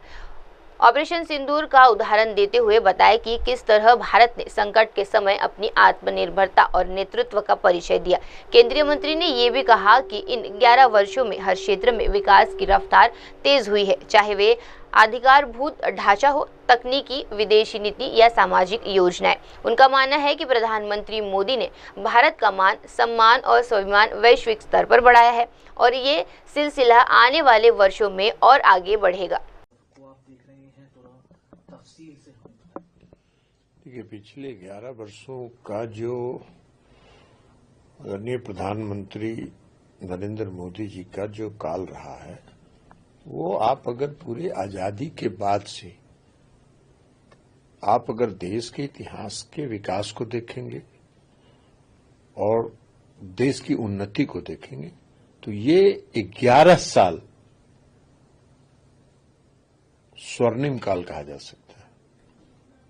ऑपरेशन सिंदूर का उदाहरण देते हुए बताया कि किस तरह भारत ने संकट के समय अपनी आत्मनिर्भरता और नेतृत्व का परिचय दिया। केंद्रीय मंत्री ने ये भी कहा कि इन 11 वर्षों में हर क्षेत्र में विकास की रफ्तार तेज हुई है, चाहे वे आधिकारभूत ढांचा हो, तकनीकी, विदेशी नीति या सामाजिक योजनाएं। उनका मानना है कि प्रधानमंत्री मोदी ने भारत का मान, सम्मान और स्वाभिमान वैश्विक स्तर पर बढ़ाया है और ये सिलसिला आने वाले वर्षों में और आगे बढ़ेगा। देखिए, पिछले 11 वर्षों का जो आदरणीय प्रधानमंत्री नरेंद्र मोदी जी का जो काल रहा है, वो आप अगर पूरे आजादी के बाद से आप अगर देश के इतिहास के विकास को देखेंगे और देश की उन्नति को देखेंगे तो ये 11 साल स्वर्णिम काल कहा जा सकता है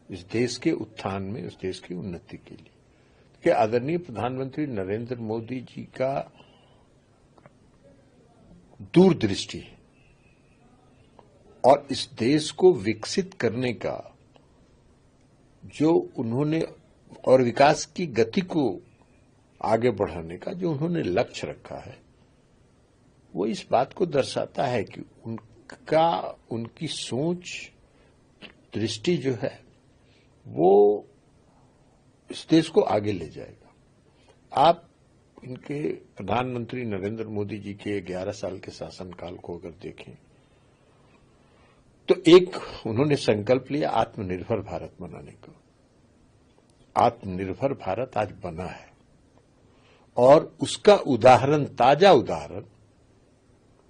इस देश के उत्थान में, इस देश की उन्नति के लिए। कि आदरणीय प्रधानमंत्री नरेंद्र मोदी जी का दूरदृष्टि है और इस देश को विकसित करने का जो उन्होंने और विकास की गति को आगे बढ़ाने का जो उन्होंने लक्ष्य रखा है, वो इस बात को दर्शाता है कि उनकी सोच, दृष्टि जो है वो इस देश को आगे ले जाएगा। आप इनके प्रधानमंत्री नरेंद्र मोदी जी के 11 साल के शासनकाल को अगर देखें तो एक उन्होंने संकल्प लिया आत्मनिर्भर भारत बनाने का। आत्मनिर्भर भारत आज बना है और उसका उदाहरण, ताजा उदाहरण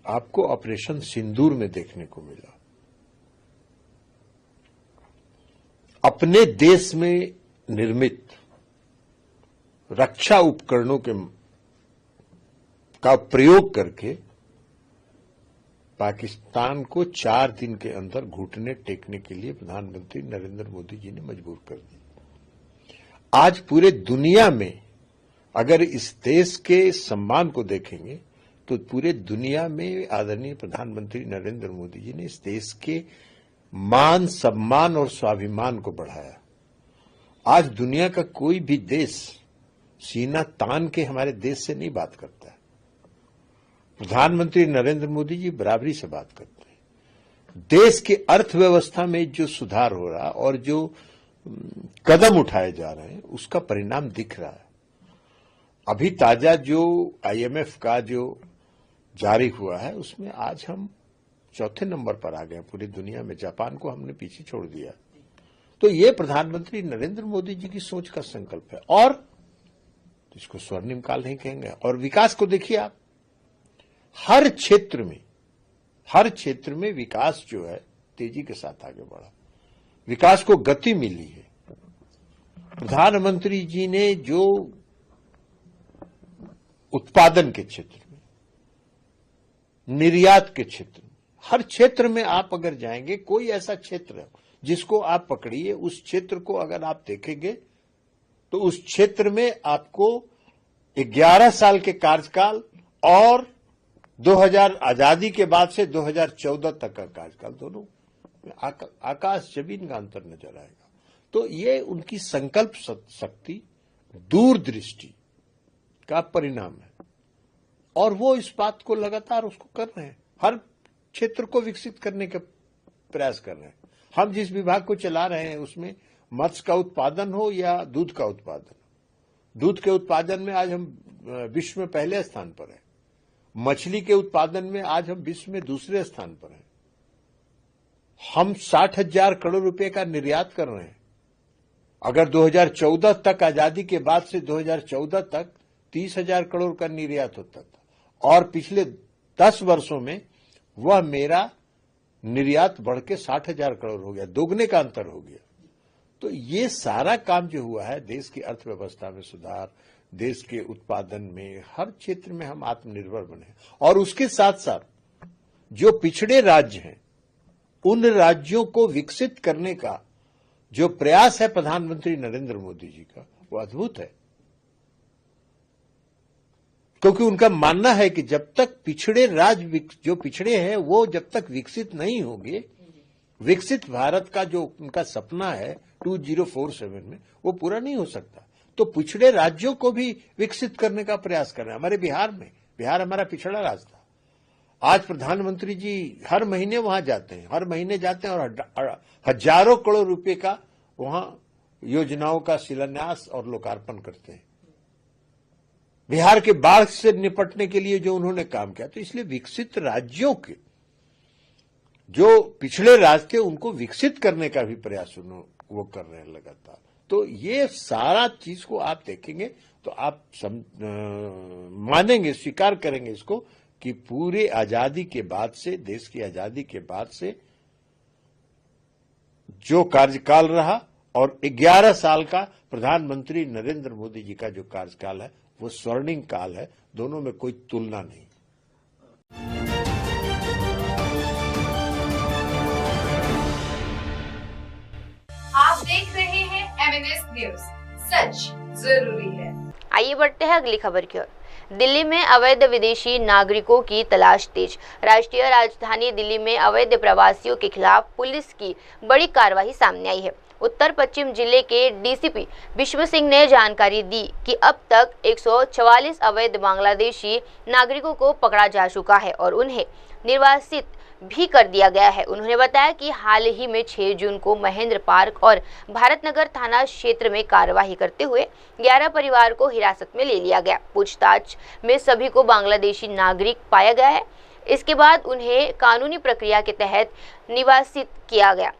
आपको ऑपरेशन सिंदूर में देखने को मिला। अपने देश में निर्मित रक्षा उपकरणों का प्रयोग करके पाकिस्तान को 4 दिन के अंदर घुटने टेकने के लिए प्रधानमंत्री नरेंद्र मोदी जी ने मजबूर कर दिया। आज पूरे दुनिया में अगर इस देश के सम्मान को देखेंगे तो पूरे दुनिया में आदरणीय प्रधानमंत्री नरेंद्र मोदी जी ने इस देश के मान, सम्मान और स्वाभिमान को बढ़ाया। आज दुनिया का कोई भी देश सीना तान के हमारे देश से नहीं बात करता है। प्रधानमंत्री नरेंद्र मोदी जी बराबरी से बात करते हैं। देश की अर्थव्यवस्था में जो सुधार हो रहा और जो कदम उठाए जा रहे हैं उसका परिणाम दिख रहा है। अभी ताजा जो IMF का जो जारी हुआ है उसमें आज हम 4थे नंबर पर आ गए पूरी दुनिया में। जापान को हमने पीछे छोड़ दिया। तो ये प्रधानमंत्री नरेंद्र मोदी जी की सोच का संकल्प है और इसको स्वर्णिम काल नहीं कहेंगे। और विकास को देखिए आप, हर क्षेत्र में विकास जो है तेजी के साथ आगे बढ़ा, विकास को गति मिली है। प्रधानमंत्री जी ने जो उत्पादन के क्षेत्र में, निर्यात के क्षेत्र में, हर क्षेत्र में आप अगर जाएंगे, कोई ऐसा क्षेत्र है जिसको आप पकड़िए, उस क्षेत्र को अगर आप देखेंगे तो उस क्षेत्र में आपको 11 साल के कार्यकाल और 2000 आजादी के बाद से 2014 तक का कार्यकाल, दोनों आकाश जमीन का अंतर नजर आएगा। तो ये उनकी संकल्प शक्ति, दूरदृष्टि का परिणाम है और वो इस बात को लगातार उसको कर रहे हैं, हर क्षेत्र को विकसित करने का प्रयास कर रहे हैं। हम जिस विभाग को चला रहे हैं उसमें मत्स्य का उत्पादन हो या दूध का उत्पादन, दूध के उत्पादन में आज हम विश्व में पहले स्थान पर हैं, मछली के उत्पादन में आज हम विश्व में दूसरे स्थान पर हैं। हम 60,000 करोड़ रुपए का निर्यात कर रहे हैं। अगर 2014 तक, आजादी के बाद से 2014 तक 30,000 करोड़ का निर्यात होता था और पिछले 10 वर्षों में वह मेरा निर्यात बढ़ के 60,000 करोड़ हो गया, दोगुने का अंतर हो गया। तो ये सारा काम जो हुआ है, देश की अर्थव्यवस्था में सुधार, देश के उत्पादन में, हर क्षेत्र में हम आत्मनिर्भर बने और उसके साथ साथ जो पिछड़े राज्य हैं उन राज्यों को विकसित करने का जो प्रयास है प्रधानमंत्री नरेंद्र मोदी जी का, वो अद्भुत है। क्योंकि उनका मानना है कि जब तक पिछड़े राज्य जो पिछड़े हैं वो जब तक विकसित नहीं होंगे, विकसित भारत का जो उनका सपना है 2047 में, वो पूरा नहीं हो सकता। तो पिछड़े राज्यों को भी विकसित करने का प्रयास कर रहे हैं। हमारे बिहार में, बिहार हमारा पिछड़ा राज्य था। आज प्रधानमंत्री जी हर महीने वहां जाते हैं, हर महीने जाते हैं और हजारों करोड़ रुपए का वहां योजनाओं का शिलान्यास और लोकार्पण करते हैं। बिहार के बाढ़ से निपटने के लिए जो उन्होंने काम किया, तो इसलिए विकसित राज्यों के जो पिछड़े राज्य थे उनको विकसित करने का भी प्रयास वो कर रहे हैं लगातार। तो ये सारा चीज को आप देखेंगे तो आप मानेंगे, स्वीकार करेंगे इसको कि पूरे आजादी के बाद से, देश की आजादी के बाद से जो कार्यकाल रहा और 11 साल का प्रधानमंत्री नरेंद्र मोदी जी का जो कार्यकाल है वो स्वर्णिम काल है। दोनों में कोई तुलना नहीं। आप देख रहे हैं MNS न्यूज, सच जरूरी है। आइए बढ़ते हैं अगली खबर की ओर। दिल्ली में अवैध विदेशी नागरिकों की तलाश तेज। राष्ट्रीय राजधानी दिल्ली में अवैध प्रवासियों के खिलाफ पुलिस की बड़ी कार्रवाई सामने आई है। उत्तर पश्चिम जिले के डीसीपी विश्व सिंह ने जानकारी दी कि अब तक 144 अवैध बांग्लादेशी नागरिकों को पकड़ा जा चुका है और उन्हें निर्वासित भी कर दिया गया है। उन्होंने बताया कि हाल ही में 6 जून को महेंद्र पार्क और भारतनगर थाना क्षेत्र में कार्यवाही करते हुए 11 परिवार को हिरासत में ले लिया गया। पूछताछ में सभी को बांग्लादेशी नागरिक पाया गया है। इसके बाद उन्हें कानूनी प्रक्रिया के तहत निवासित किया गया।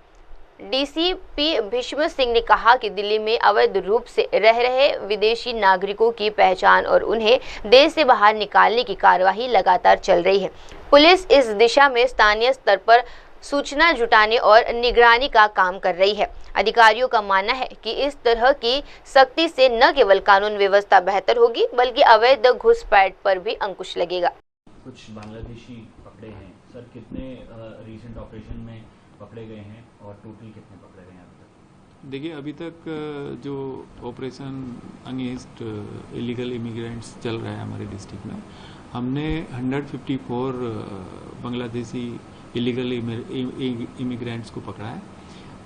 डीसीपी भीष्म सिंह ने कहा कि दिल्ली में अवैध रूप से रह रहे विदेशी नागरिकों की पहचान और उन्हें देश से बाहर निकालने की कार्यवाही लगातार चल रही है। पुलिस इस दिशा में स्थानीय स्तर पर सूचना जुटाने और निगरानी का काम कर रही है। अधिकारियों का मानना है कि इस तरह की सख्ती से न केवल कानून व्यवस्था बेहतर होगी बल्कि अवैध घुसपैठ पर भी अंकुश लगेगा। कुछ बांग्लादेशी पकड़े हैं सर, कितने रीसेंट ऑपरेशन में पकड़े गए हैं और टोटल कितने पकड़े गए हैं अभी तक? देखिए, अभी तक जो ऑपरेशन अगेंस्ट इलीगल इमिग्रेंट्स चल रहा है हमारे डिस्ट्रिक्ट में, हमने 154 बांग्लादेशी इलीगल इमिग्रेंट्स को पकड़ा है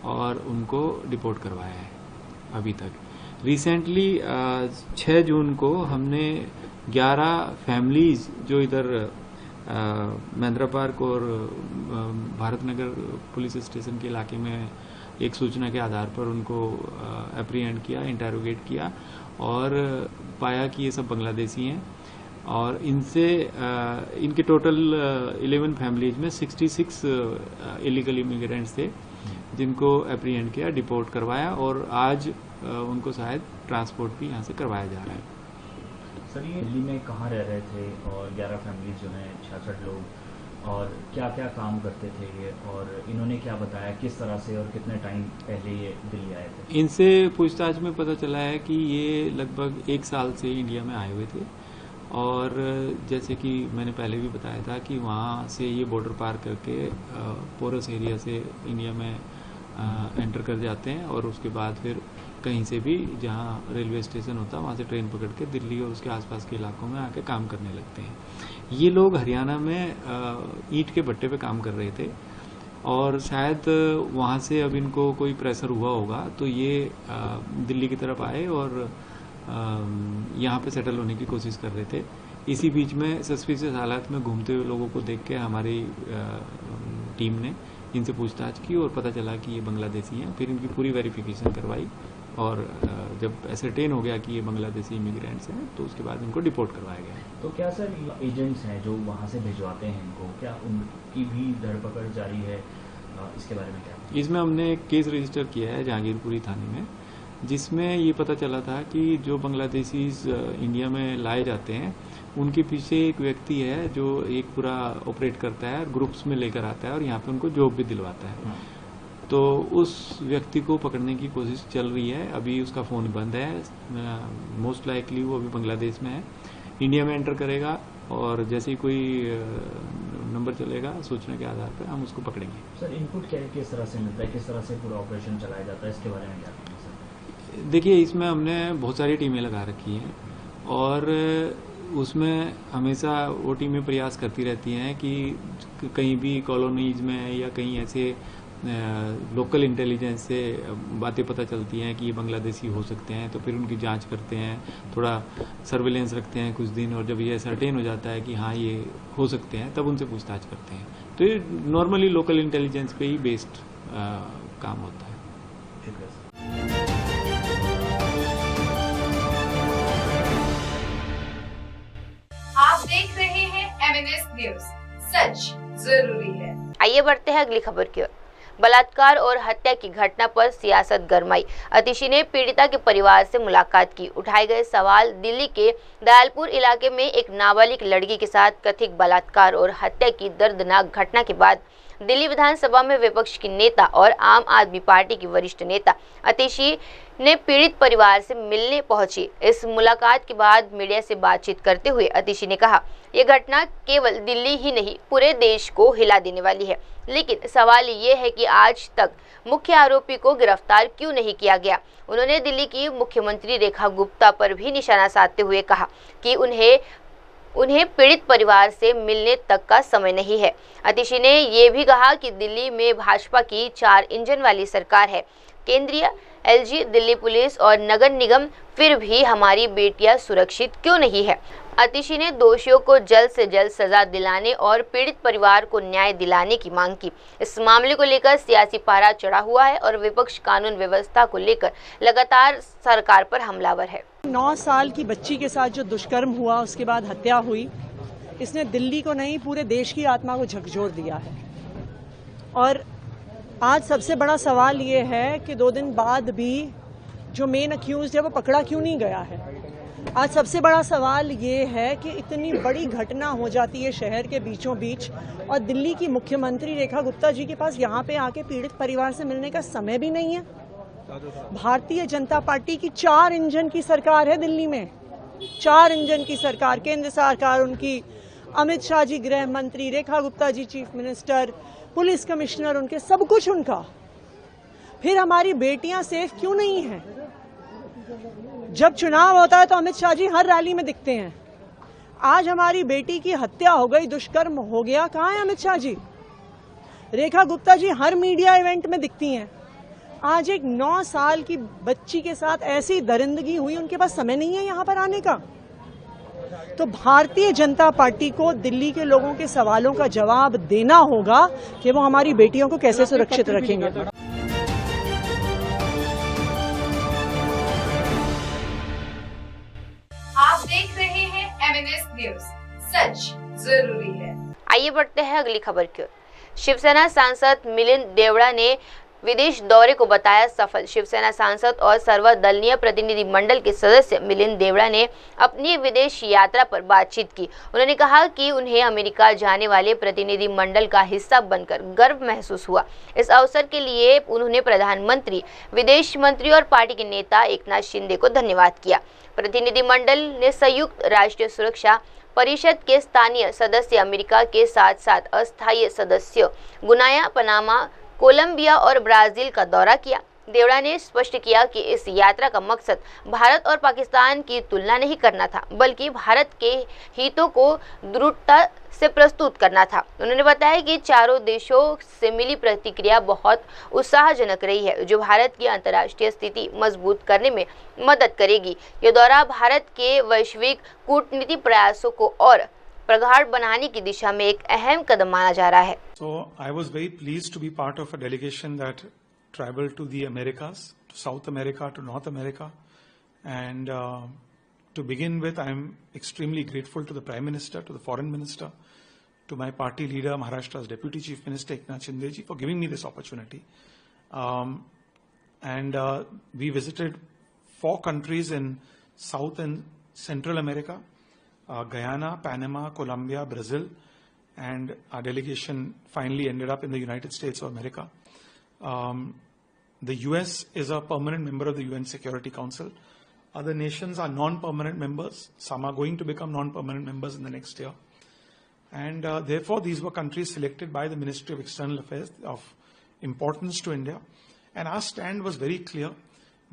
और उनको डिपोर्ट करवाया है अभी तक। रिसेंटली 6 जून को हमने 11 फैमिलीज जो इधर महेंद्र पार्क और भारतनगर पुलिस स्टेशन के इलाके में एक सूचना के आधार पर उनको एप्रीहेंड किया, इंटरोगेट किया और पाया कि ये सब बांग्लादेशी हैं और इनसे इनके टोटल 11 फैमिलीज में 66 इलीगल इमिग्रेंट्स थे जिनको एप्रीहेंड किया, डिपोर्ट करवाया और आज उनको शायद ट्रांसपोर्ट भी यहाँ से करवाया जा रहा है। सर, ये दिल्ली में कहाँ रह रहे थे और 11 फैमिलीज जो हैं, 66 लोग, और क्या क्या काम करते थे ये, और इन्होंने क्या बताया किस तरह से और कितने टाइम पहले ये दिल्ली आए थे? इनसे पूछताछ में पता चला है कि ये लगभग 1 साल से इंडिया में आए हुए थे और जैसे कि मैंने पहले भी बताया था कि वहाँ से ये बॉर्डर पार करके पोरस एरिया से इंडिया में एंटर कर जाते हैं और उसके बाद फिर कहीं से भी जहाँ रेलवे स्टेशन होता है वहाँ से ट्रेन पकड़ के दिल्ली और उसके आसपास के इलाकों में आके काम करने लगते हैं। ये लोग हरियाणा में ईंट के भट्टे पे काम कर रहे थे और शायद वहाँ से अब इनको कोई प्रेशर हुआ होगा तो ये दिल्ली की तरफ आए और यहाँ पे सेटल होने की कोशिश कर रहे थे। इसी बीच में सस्पिशियस हालात में घूमते हुए लोगों को देख के हमारी टीम ने इनसे पूछताछ की और पता चला कि ये बांग्लादेशी हैं। फिर इनकी पूरी वेरिफिकेशन करवाई और जब एसरटेन हो गया कि ये बांग्लादेशी इमिग्रेंट्स हैं तो उसके बाद इनको डिपोर्ट करवाया गया। तो क्या सर एजेंट्स हैं जो वहाँ से भिजवाते हैं इनको, क्या उनकी भी धरपकड़ जारी है? इसके बारे में क्या? इसमें हमने एक केस रजिस्टर किया है जहांगीरपुरी थाने में, जिसमें ये पता चला था कि जो बांग्लादेशी इंडिया में लाए जाते हैं उनके पीछे एक व्यक्ति है जो एक पूरा ऑपरेट करता है, ग्रुप्स में लेकर आता है और यहाँ पे उनको जॉब भी दिलवाता है। तो उस व्यक्ति को पकड़ने की कोशिश चल रही है। अभी उसका फ़ोन बंद है। मोस्ट लाइकली वो अभी बांग्लादेश में है, इंडिया में एंटर करेगा और जैसे ही कोई नंबर चलेगा सूचना के आधार पर हम उसको पकड़ेंगे। सर इनपुट क्या किस तरह से मिलता है, किस तरह से पूरा ऑपरेशन चलाया जाता है, इसके बारे में क्या कहेंगे सर? देखिए, इसमें हमने बहुत सारी टीमें लगा रखी हैं और उसमें हमेशा वो टीमें प्रयास करती रहती हैं कि कहीं भी कॉलोनीज में या कहीं ऐसे लोकल इंटेलिजेंस से बातें पता चलती हैं कि ये बांग्लादेशी हो सकते हैं तो फिर उनकी जांच करते हैं, थोड़ा सर्विलेंस रखते हैं कुछ दिन और जब ये सर्टेन हो जाता है कि हाँ ये हो सकते हैं तब उनसे पूछताछ करते हैं। तो ये नॉर्मली लोकल इंटेलिजेंस पे ही बेस्ड काम होता है। आप देख रहे हैं MNS न्यूज, सच जरूरी है। आइए बढ़ते हैं अगली खबर की ओर। बलात्कार और हत्या की घटना पर सियासत गरमाई। अतिशी ने पीड़िता के परिवार से मुलाकात की। उठाए गए सवाल दिल्ली के दयालपुर इलाके में एक नाबालिग लड़की के साथ कथित बलात्कार और हत्या की दर्दनाक घटना के बाद दिल्ली विधानसभा में विपक्ष की नेता और आम आदमी पार्टी की वरिष्ठ नेता अतिशी ने पीड़ित परिवार से मिलने पहुंची। इस मुलाकात के बाद मीडिया से बातचीत करते हुए अतिशी ने कहा, यह घटना केवल दिल्ली ही नहीं पूरे देश को हिला देने वाली है, लेकिन सवाल ये है कि आज तक मुख्य आरोपी को गिरफ्तार क्यों नहीं किया गया। उन्होंने दिल्ली की मुख्यमंत्री रेखा गुप्ता पर भी निशाना साधते हुए कहा कि उन्हें पीड़ित परिवार से मिलने तक का समय नहीं है। अतिशी ने ये भी कहा कि दिल्ली में भाजपा की 4 इंजन वाली सरकार है, केंद्रीय, LG, दिल्ली पुलिस और नगर निगम, फिर भी हमारी बेटियां सुरक्षित क्यों नहीं है। अतिशी ने दोषियों को जल्द से जल्द सजा दिलाने और पीड़ित परिवार को न्याय दिलाने की मांग की। इस मामले को लेकर सियासी पारा चढ़ा हुआ है और विपक्ष कानून व्यवस्था को लेकर लगातार सरकार पर हमलावर है। 9 साल की बच्ची के साथ जो दुष्कर्म हुआ, उसके बाद हत्या हुई, इसने दिल्ली को नहीं पूरे देश की आत्मा को झकझोर दिया है। और आज सबसे बड़ा सवाल ये है कि 2 दिन बाद भी जो मेन अक्यूज्ड है वो पकड़ा क्यों नहीं गया है। आज सबसे बड़ा सवाल ये है कि इतनी बड़ी घटना हो जाती है शहर के बीचों बीच और दिल्ली की मुख्यमंत्री रेखा गुप्ता जी के पास यहाँ पे आके पीड़ित परिवार से मिलने का समय भी नहीं है। भारतीय जनता पार्टी की 4 इंजन की सरकार है दिल्ली में, 4 इंजन की सरकार, केंद्र सरकार उनकी, अमित शाह जी गृह मंत्री, Rekha Gupta ji chief minister, police commissioner उनके, सब कुछ उनका। फिर हमारी बेटियां सेफ क्यों नहीं हैं? जब चुनाव होता है तो अमित शाह जी हर रैली में दिखते हैं। आज हमारी बेटी की हत्या हो गई, दुष्कर्म हो गया, कहाँ है अमित शाह जी? रेखा गुप्ता जी हर मीडिया इवेंट में दिखती हैं। आज एक 9 साल की बच्ची के साथ ऐसी दरिंदगी हुई, उनके पास समय नहीं है यहाँ पर आने का। तो भारतीय जनता पार्टी को दिल्ली के लोगों के सवालों का जवाब देना होगा कि वो हमारी बेटियों को कैसे सुरक्षित रखेंगे। आप देख रहे हैं MNS न्यूज, सच जरूरी है। आइए बढ़ते हैं अगली खबर की ओर। शिवसेना सांसद मिलिंद देवड़ा ने विदेश दौरे को बताया सफल। शिवसेना सांसद और सर्वदलीय प्रतिनिधि मंडल के सदस्य मिलिंद देवड़ा ने अपनी विदेश यात्रा पर बातचीत की। उन्होंने कहा कि उन्हें अमेरिका जाने वाले प्रतिनिधि मंडल का हिस्सा बनकर गर्व महसूस हुआ। इस अवसर के लिए उन्होंने प्रधानमंत्री, विदेश मंत्री और पार्टी के नेता एकनाथ शिंदे को धन्यवाद किया। प्रतिनिधि मंडल ने संयुक्त राष्ट्र सुरक्षा परिषद के स्थानीय सदस्य अमेरिका के साथ साथ अस्थायी सदस्यों गुयाना, पनामा, कोलंबिया और ब्राजील का दौरा किया। देवड़ा ने स्पष्ट किया कि इस यात्रा का मकसद भारत और पाकिस्तान की तुलना नहीं करना था, बल्कि भारत के हितों को दृढ़ता से प्रस्तुत करना था। उन्होंने बताया कि चारों देशों से मिली प्रतिक्रिया बहुत उत्साहजनक रही है, जो भारत की अंतर्राष्ट्रीय स्थिति मजबूत करने में मदद करेगी। यह दौरा भारत के वैश्विक कूटनीतिक प्रयासों को और प्रगाढ़ बनाने की दिशा में एक अहम कदम माना जा रहा है। So I was very pleased to be part of a delegation that traveled to the Americas, to South America, to North America, and to begin with, I am extremely grateful to the Prime Minister, to the Foreign Minister, to my party leader, Maharashtra's Deputy Chief Minister Eknath Shinde ji, for giving me this opportunity. We visited 4 countries in South and Central America, Guyana, Panama, Colombia, Brazil, and our delegation finally ended up in the United States of America. The US is a permanent member of the UN Security Council. Other nations are non-permanent members. Some are going to become non-permanent members in the next year. And therefore, these were countries selected by the Ministry of External Affairs of importance to India. And our stand was very clear.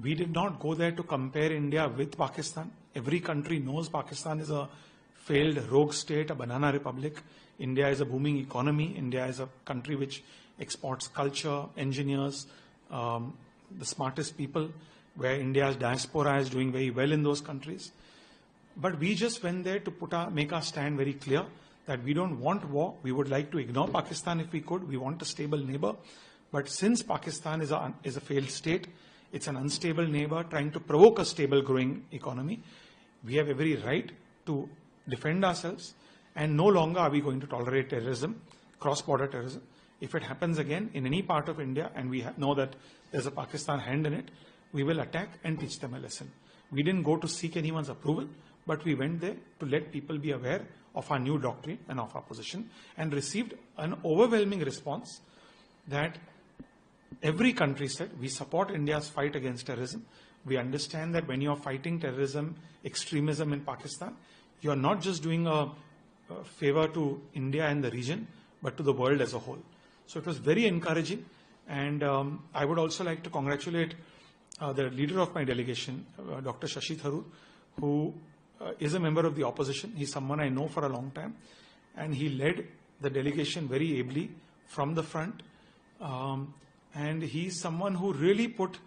We did not go there to compare India with Pakistan. Every country knows Pakistan is a failed rogue state, a banana republic. India is a booming economy. India is a country which exports culture, engineers, the smartest people, where India's diaspora is doing very well in those countries. But we just went there to make our stand very clear that we don't want war. We would like to ignore Pakistan if we could. We want a stable neighbor. But since Pakistan is a failed state, it's an unstable neighbor trying to provoke a stable growing economy, we have every right to defend ourselves, and no longer are we going to tolerate terrorism, cross-border terrorism. If it happens again in any part of India and we know that there's a Pakistan hand in it, we will attack and teach them a lesson. We didn't go to seek anyone's approval, but we went there to let people be aware of our new doctrine and of our position, and received an overwhelming response that every country said, we support India's fight against terrorism. We understand that when you are fighting terrorism, extremism in Pakistan, you are not just doing a favor to India and the region, but to the world as a whole. So it was very encouraging, and I would also like to congratulate the leader of my delegation, Dr. Shashi Tharoor, who is a member of the opposition. He's someone I know for a long time, and he led the delegation very ably from the front. And he's someone who really put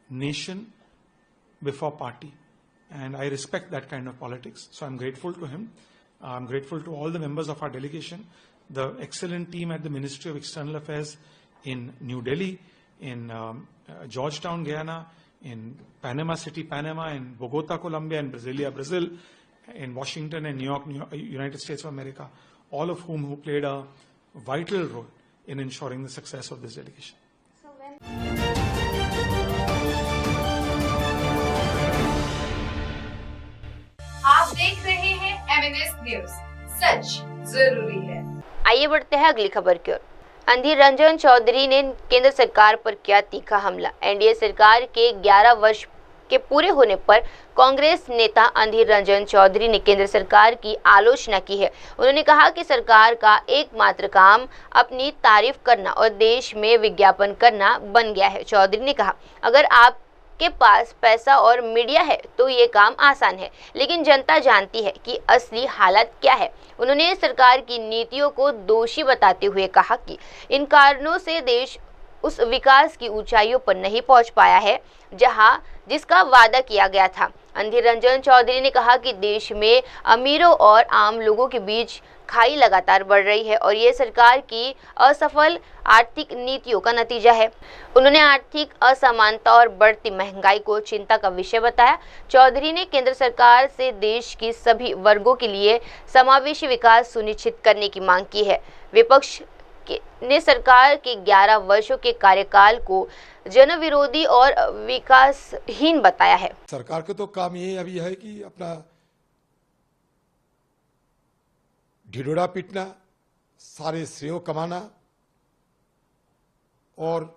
nation before party, and I respect that kind of politics. So I'm grateful to him. I'm grateful to all the members of our delegation, the excellent team at the Ministry of External Affairs in New Delhi, in Georgetown, Guyana, in Panama City, Panama, in Bogota, Colombia, in Brasilia, Brazil, in Washington and New York, United States of America, all of whom played a vital role in ensuring the success of this delegation. आप देख रहे हैं MNS news, सच जरूरी है। आइए बढ़ते हैं अगली खबर की ओर। अधीर रंजन चौधरी ने केंद्र सरकार पर किया तीखा हमला। एनडीए सरकार के 11 वर्ष के पूरे होने पर कांग्रेस नेता अधीर रंजन चौधरी ने केंद्र सरकार की आलोचना की है। उन्होंने कहा कि सरकार का एकमात्र काम अपनी तारीफ करना और देश में विज्ञापन करना बन गया है। चौधरी ने कहा, अगर आपके पास पैसा और मीडिया है तो ये काम आसान है, लेकिन जनता जानती है कि असली हालत क्या है। उन्होंने सरकार की नीतियों को दोषी बताते हुए कहा कि इन कारणों से देश उस विकास की ऊंचाइयों पर नहीं पहुंच पाया है जिसका वादा किया गया था। अधीर रंजन चौधरी ने कहा कि देश में अमीरों और आम लोगों के बीच खाई लगातार बढ़ रही है और ये सरकार की असफल आर्थिक नीतियों का नतीजा है। उन्होंने आर्थिक असमानता और बढ़ती महंगाई को चिंता का विषय बताया। चौधरी ने केंद्र सरकार से देश की सभी वर्गों के लिए समावेशी विकास सुनिश्चित करने की मांग की है। विपक्ष ने सरकार के 11 वर्षों के कार्यकाल को जनविरोधी और विकासहीन बताया है। सरकार के तो काम यही अभी है कि अपना ढिढोरा पीटना, सारे श्रेय कमाना और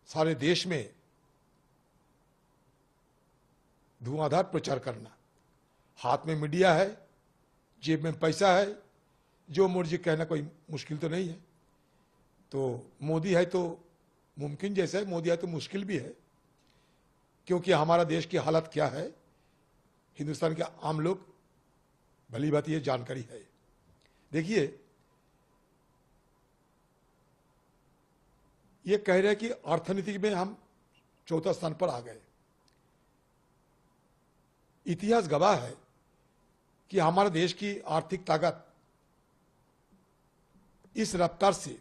सारे देश में धुआंधार प्रचार करना। हाथ में मीडिया है, जेब में पैसा है, जो मर्जी कहना कोई मुश्किल तो नहीं है। तो मोदी है तो मुमकिन जैसा है, मोदी आए तो मुश्किल भी है, क्योंकि हमारा देश की हालत क्या है हिंदुस्तान के आम लोग भली बात ये जानकारी है। देखिए, ये कह रहे हैं कि अर्थनीति में हम चौथा स्थान पर आ गए। इतिहास गवाह है कि हमारे देश की आर्थिक ताकत इस रफ्तार से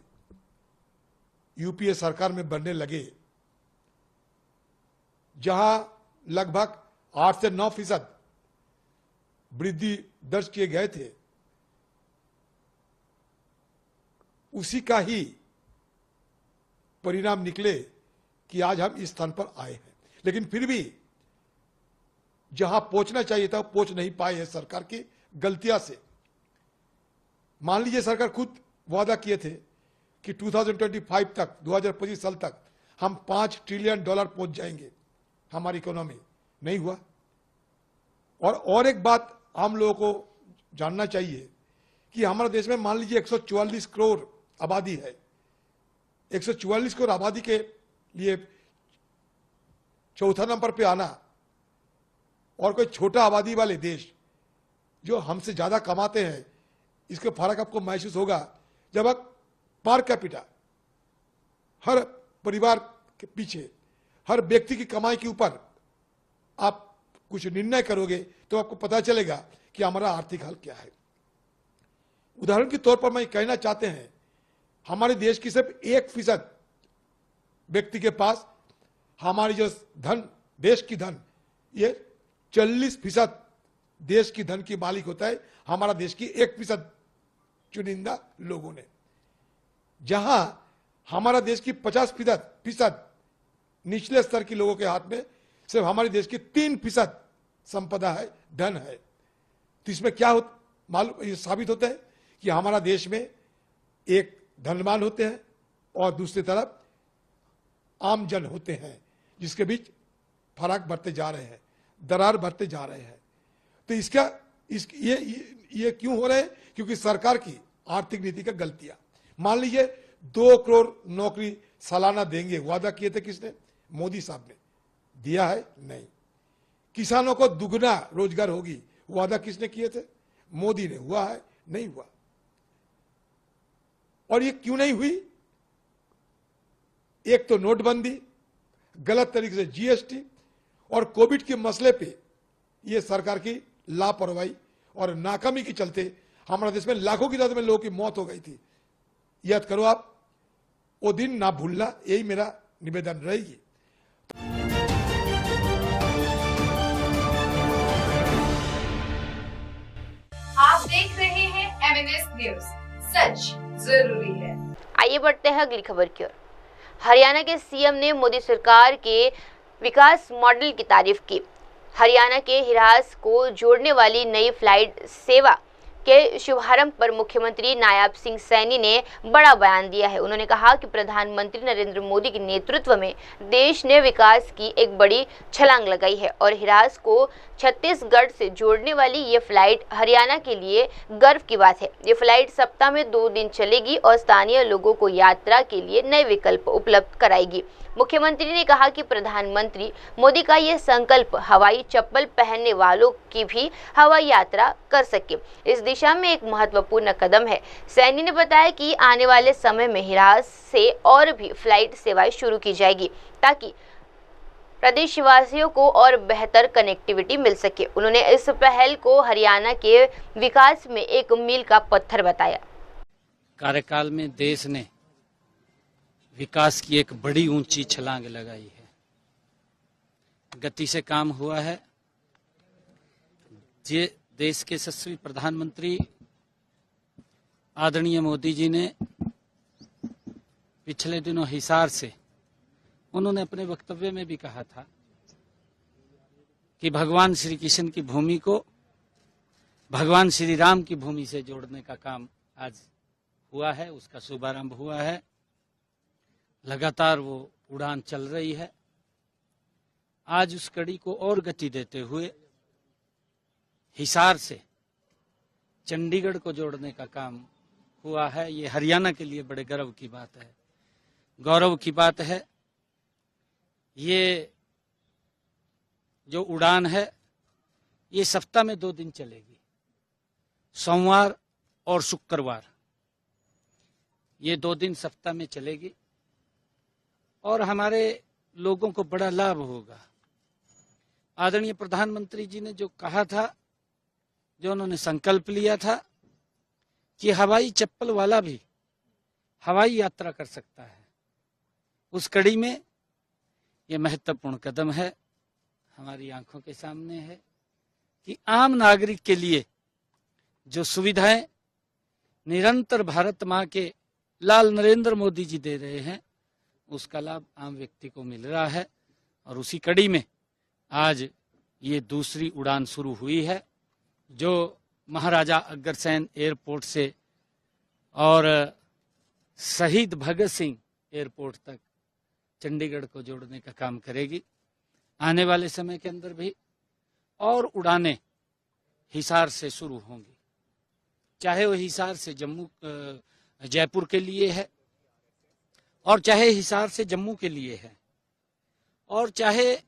यूपीए सरकार में बढ़ने लगे, जहां लगभग 8 से 9% वृद्धि दर्ज किए गए थे, उसी का ही परिणाम निकले कि आज हम इस स्थान पर आए हैं। लेकिन फिर भी जहां पहुंचना चाहिए था पहुंच नहीं पाए हैं सरकार की गलतियां से। मान लीजिए सरकार खुद वादा किए थे कि 2025 तक, 2025 साल तक हम $5 ट्रिलियन पहुंच जाएंगे, हमारी इकोनॉमी नहीं हुआ। और एक बात हम लोगों को जानना चाहिए कि हमारे देश में मान लीजिए 144 करोड़ आबादी है। 144 करोड़ आबादी के लिए चौथा नंबर पे आना, और कोई छोटा आबादी वाले देश जो हमसे ज्यादा कमाते हैं, इसका फर्क आपको महसूस होगा जब आप पर कैपिटा हर परिवार के पीछे, हर व्यक्ति की कमाई के ऊपर आप कुछ निर्णय करोगे तो आपको पता चलेगा कि हमारा आर्थिक हाल क्या है। उदाहरण के तौर पर मैं कहना चाहते हैं, हमारे देश की सिर्फ 1% व्यक्ति के पास हमारी जो धन, देश की धन, ये 40% देश की धन की मालिक होता है हमारा देश की 1% चुनिंदा लोगों ने। जहां हमारा देश की 50% निचले स्तर के लोगों के हाथ में सिर्फ हमारे देश की 3% संपदा है, धन है। तो इसमें क्या मालूम, ये साबित होता है कि हमारा देश में एक धनवान होते हैं और दूसरी तरफ आम जन होते हैं, जिसके बीच फर्क बढ़ते जा रहे हैं, दरार बढ़ते जा रहे हैं। तो ये क्यों हो रहा है? क्योंकि सरकार की आर्थिक नीति का गलतियां। मान लीजिए 2 करोड़ नौकरी सालाना देंगे, वादा किए थे किसने? मोदी साहब ने। दिया है? नहीं। किसानों को दुगना रोजगार होगी, वादा किसने किए थे? मोदी ने। हुआ है? नहीं हुआ। और ये क्यों नहीं हुई? एक तो नोटबंदी, गलत तरीके से जीएसटी और कोविड के मसले पे ये सरकार की लापरवाही और नाकामी के चलते हमारे देश में लाखों की तादाद में लोगों की मौत हो गई थी। याद करो आप, वो दिन ना भूलना, यही मेरा निवेदन रहेगी। आप देख रहे हैं एमएनएस न्यूज, सच जरूरी है। आइए बढ़ते हैं अगली खबर की ओर। हरियाणा के सीएम ने मोदी सरकार के विकास मॉडल की तारीफ की। हरियाणा के हिरास को जोड़ने वाली नई फ्लाइट सेवा के शुभारंभ पर मुख्यमंत्री नायब सिंह सैनी ने बड़ा बयान दिया है। उन्होंने कहा कि प्रधानमंत्री नरेंद्र मोदी के नेतृत्व में देश ने विकास की एक बड़ी छलांग लगाई है और हिरास को छत्तीसगढ़ से जोड़ने वाली ये फ्लाइट हरियाणा के लिए गर्व की बात है। ये फ्लाइट सप्ताह में 2 दिन चलेगी और स्थानीय लोगों को यात्रा के लिए नए विकल्प उपलब्ध कराएगी। मुख्यमंत्री ने कहा कि प्रधानमंत्री मोदी का ये संकल्प हवाई चप्पल पहनने वालों की भी हवाई यात्रा कर सके, इस दिशा में एक महत्वपूर्ण कदम है। सैनी ने बताया कि आने वाले समय में हिरास से और भी फ्लाइट सेवाएं शुरू की जाएगी ताकि प्रदेशवासियों को और बेहतर कनेक्टिविटी मिल सके। उन्होंने इस पहल को हरियाणा के विकास में एक मील का पत्थर बताया। कार्यकाल में देश ने विकास की एक बड़ी ऊंची छलांग लगाई है, गति से काम हुआ है। ये देश के यशस्वी प्रधानमंत्री आदरणीय मोदी जी ने पिछले दिनों हिसार से, उन्होंने अपने वक्तव्य में भी कहा था कि भगवान श्री कृष्ण की भूमि को भगवान श्री राम की भूमि से जोड़ने का काम आज हुआ है, उसका शुभारंभ हुआ है। लगातार वो उड़ान चल रही है। आज उस कड़ी को और गति देते हुए हिसार से चंडीगढ़ को जोड़ने का काम हुआ है। ये हरियाणा के लिए बड़े गर्व की बात है। गौरव की बात है। ये जो उड़ान है ये सप्ताह में 2 दिन चलेगी, सोमवार और शुक्रवार। ये 2 दिन सप्ताह में चलेगी और हमारे लोगों को बड़ा लाभ होगा। आदरणीय प्रधानमंत्री जी ने जो कहा था, जो उन्होंने संकल्प लिया था कि हवाई चप्पल वाला भी हवाई यात्रा कर सकता है, उस कड़ी में ये महत्वपूर्ण कदम है। हमारी आंखों के सामने है कि आम नागरिक के लिए जो सुविधाएं निरंतर भारत माँ के लाल नरेंद्र मोदी जी दे रहे हैं, उसका लाभ आम व्यक्ति को मिल रहा है। और उसी कड़ी में आज ये दूसरी उड़ान शुरू हुई है, जो महाराजा अग्रसेन एयरपोर्ट से और शहीद भगत सिंह एयरपोर्ट तक चंडीगढ़ को जोड़ने का काम करेगी। आने वाले समय के अंदर भी और उड़ानें हिसार से शुरू होंगी, चाहे वो हिसार से जयपुर के लिए है, और चाहे हिसार से जम्मू के लिए है, और चाहे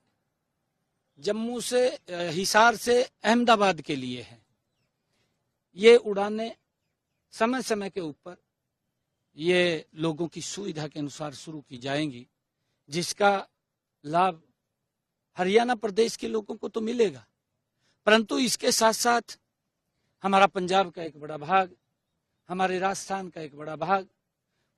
जम्मू से हिसार से अहमदाबाद के लिए है। ये उड़ानें समय समय के ऊपर ये लोगों की सुविधा के अनुसार शुरू की जाएंगी, जिसका लाभ हरियाणा प्रदेश के लोगों को तो मिलेगा, परंतु इसके साथ साथ हमारा पंजाब का एक बड़ा भाग, हमारे राजस्थान का एक बड़ा भाग,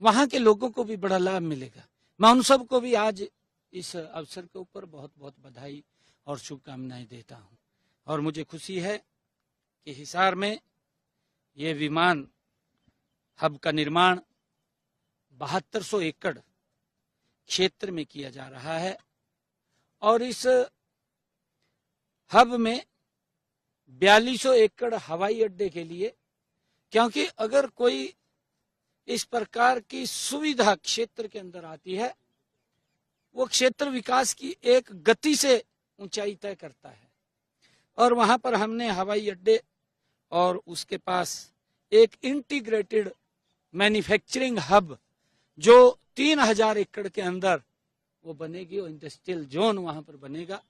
वहां के लोगों को भी बड़ा लाभ मिलेगा। मैं उन सब को भी आज इस अवसर के ऊपर बहुत बहुत बधाई और शुभकामनाएं देता हूं। और मुझे खुशी है कि हिसार में ये विमान हब का निर्माण 7200 एकड़ क्षेत्र में किया जा रहा है, और इस हब में 4200 एकड़ हवाई अड्डे के लिए, क्योंकि अगर कोई इस प्रकार की सुविधा क्षेत्र के अंदर आती है, वो क्षेत्र विकास की एक गति से ऊंचाई तय करता है। और वहां पर हमने हवाई अड्डे और उसके पास एक इंटीग्रेटेड मैन्युफैक्चरिंग हब जो 3000 एकड़ के अंदर वो बनेगी, और इंडस्ट्रियल जोन वहां पर बनेगा।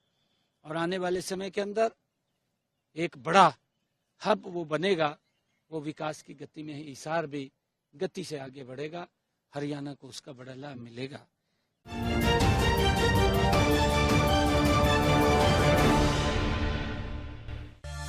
और आने वाले समय के अंदर एक बड़ा हब वो बनेगा, वो विकास की गति में हिसार भी गति से आगे बढ़ेगा, हरियाणा को उसका बड़ा लाभ मिलेगा।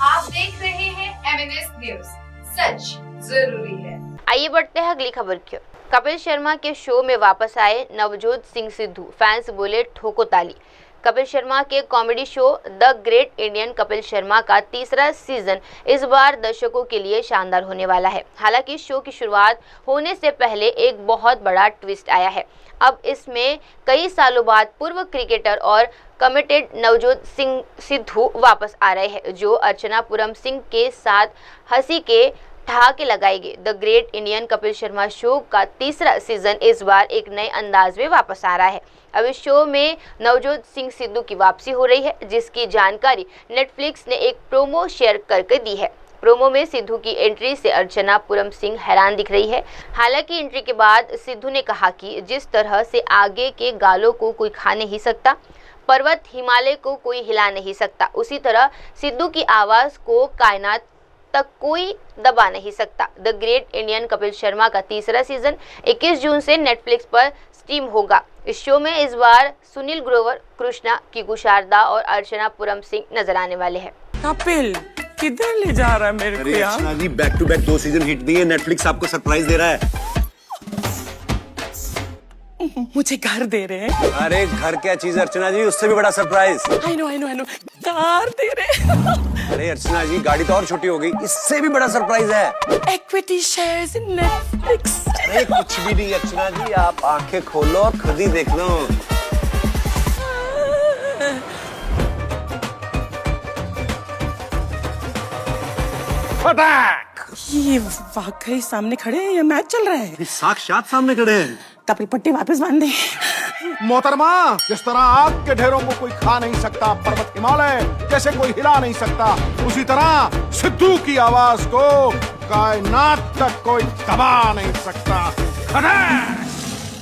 आप देख रहे हैं MNS न्यूज, सच जरूरी है। आइए बढ़ते हैं अगली खबर की ओर। कपिल शर्मा के शो में वापस आए नवजोत सिंह सिद्धू, फैंस बोले ठोको ताली। कपिल शर्मा के comedy show the great Indian Kapil Sharma का तीसरा सीजन इस बार दर्शकों के लिए शानदार होने वाला है। हालांकि शो की शुरुआत होने से पहले एक बहुत बड़ा ट्विस्ट आया है। अब इसमें कई सालों बाद पूर्व क्रिकेटर और कमिटेड नवजोत सिंह सिद्धू वापस आ रहे हैं, जो अर्चना पूरम सिंह के साथ हंसी के ठहाके लगाएंगे। The great Indian Kapil Sharma show का तीसरा सीजन इस बार एक नए अंदाज में वापस आ रहा है। अब इस शो में नवजोत सिंह सिद्धू की वापसी हो रही है, जिसकी जानकारी नेटफ्लिक्स ने एक प्रोमो शेयर करके दी है। प्रोमो में सिद्धू की एंट्री से अर्चना पूरम सिंह हैरान दिख रही है। हालांकि एंट्री के बाद सिद्धू ने कहा कि जिस तरह से आगे के गालों को कोई खा नहीं सकता, पर्वत हिमालय को कोई हिला नहीं सकता, उसी तरह सिद्धू की आवाज को कायनात तक कोई दबा नहीं सकता। The great Indian Kapil Sharma का तीसरा सीजन 21 जून से नेटफ्लिक्स पर स्ट्रीम होगा। इस शो में इस बार सुनील ग्रोवर, कृष्णा, किगू शारदा और अर्चना पूरम सिंह नजर आने वाले हैं। कपिल किधर ले जा रहा है मेरे को यार? Archana ji back to back 2 season hit दिए, नेटफ्लिक्स आपको सरप्राइज दे रहा है। मुझे घर दे रहे हैं। अरे घर क्या चीज अर्चना जी, उससे भी बड़ा सरप्राइज। आई नो कार दे रहे हैं। अरे अर्चना जी गाड़ी तो और छोटी हो गई, इससे भी बड़ा सरप्राइज है। Equity shares in Netflix. अरे कुछ भी नहीं अर्चना जी, आप आंखें खोलो और खुद ही देख लो। ये वाकई सामने खड़े हैं या मैच चल रहा है? साक्षात सामने खड़े हैं। कपड़ी पट्टी वापस बांध दे। मोहतरमा, जिस तरह आग के ढेरों को कोई खा नहीं सकता, पर्वत हिमालय जैसे कोई हिला नहीं सकता, उसी तरह सिद्धू की आवाज को कायनात तक कोई दबा नहीं सकता।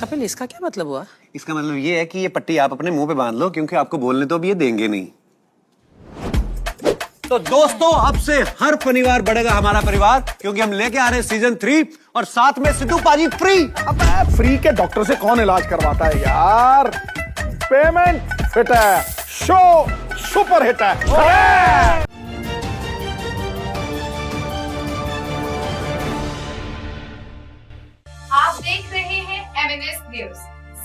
कपिल, इसका क्या मतलब हुआ? इसका मतलब ये है कि ये पट्टी आप अपने मुंह पे बांध लो, क्योंकि आपको बोलने तो अब ये देंगे नहीं। तो दोस्तों, अब से हर शनिवार बढ़ेगा हमारा परिवार, क्योंकि हम लेके आ रहे हैं सीजन 3 और साथ में सिद्धू पाजी फ्री। अब फ्री के डॉक्टर से कौन इलाज करवाता है यार? पेमेंट फिट है, शो सुपर हिट है। आप देख रहे हैं एमएनएस न्यूज,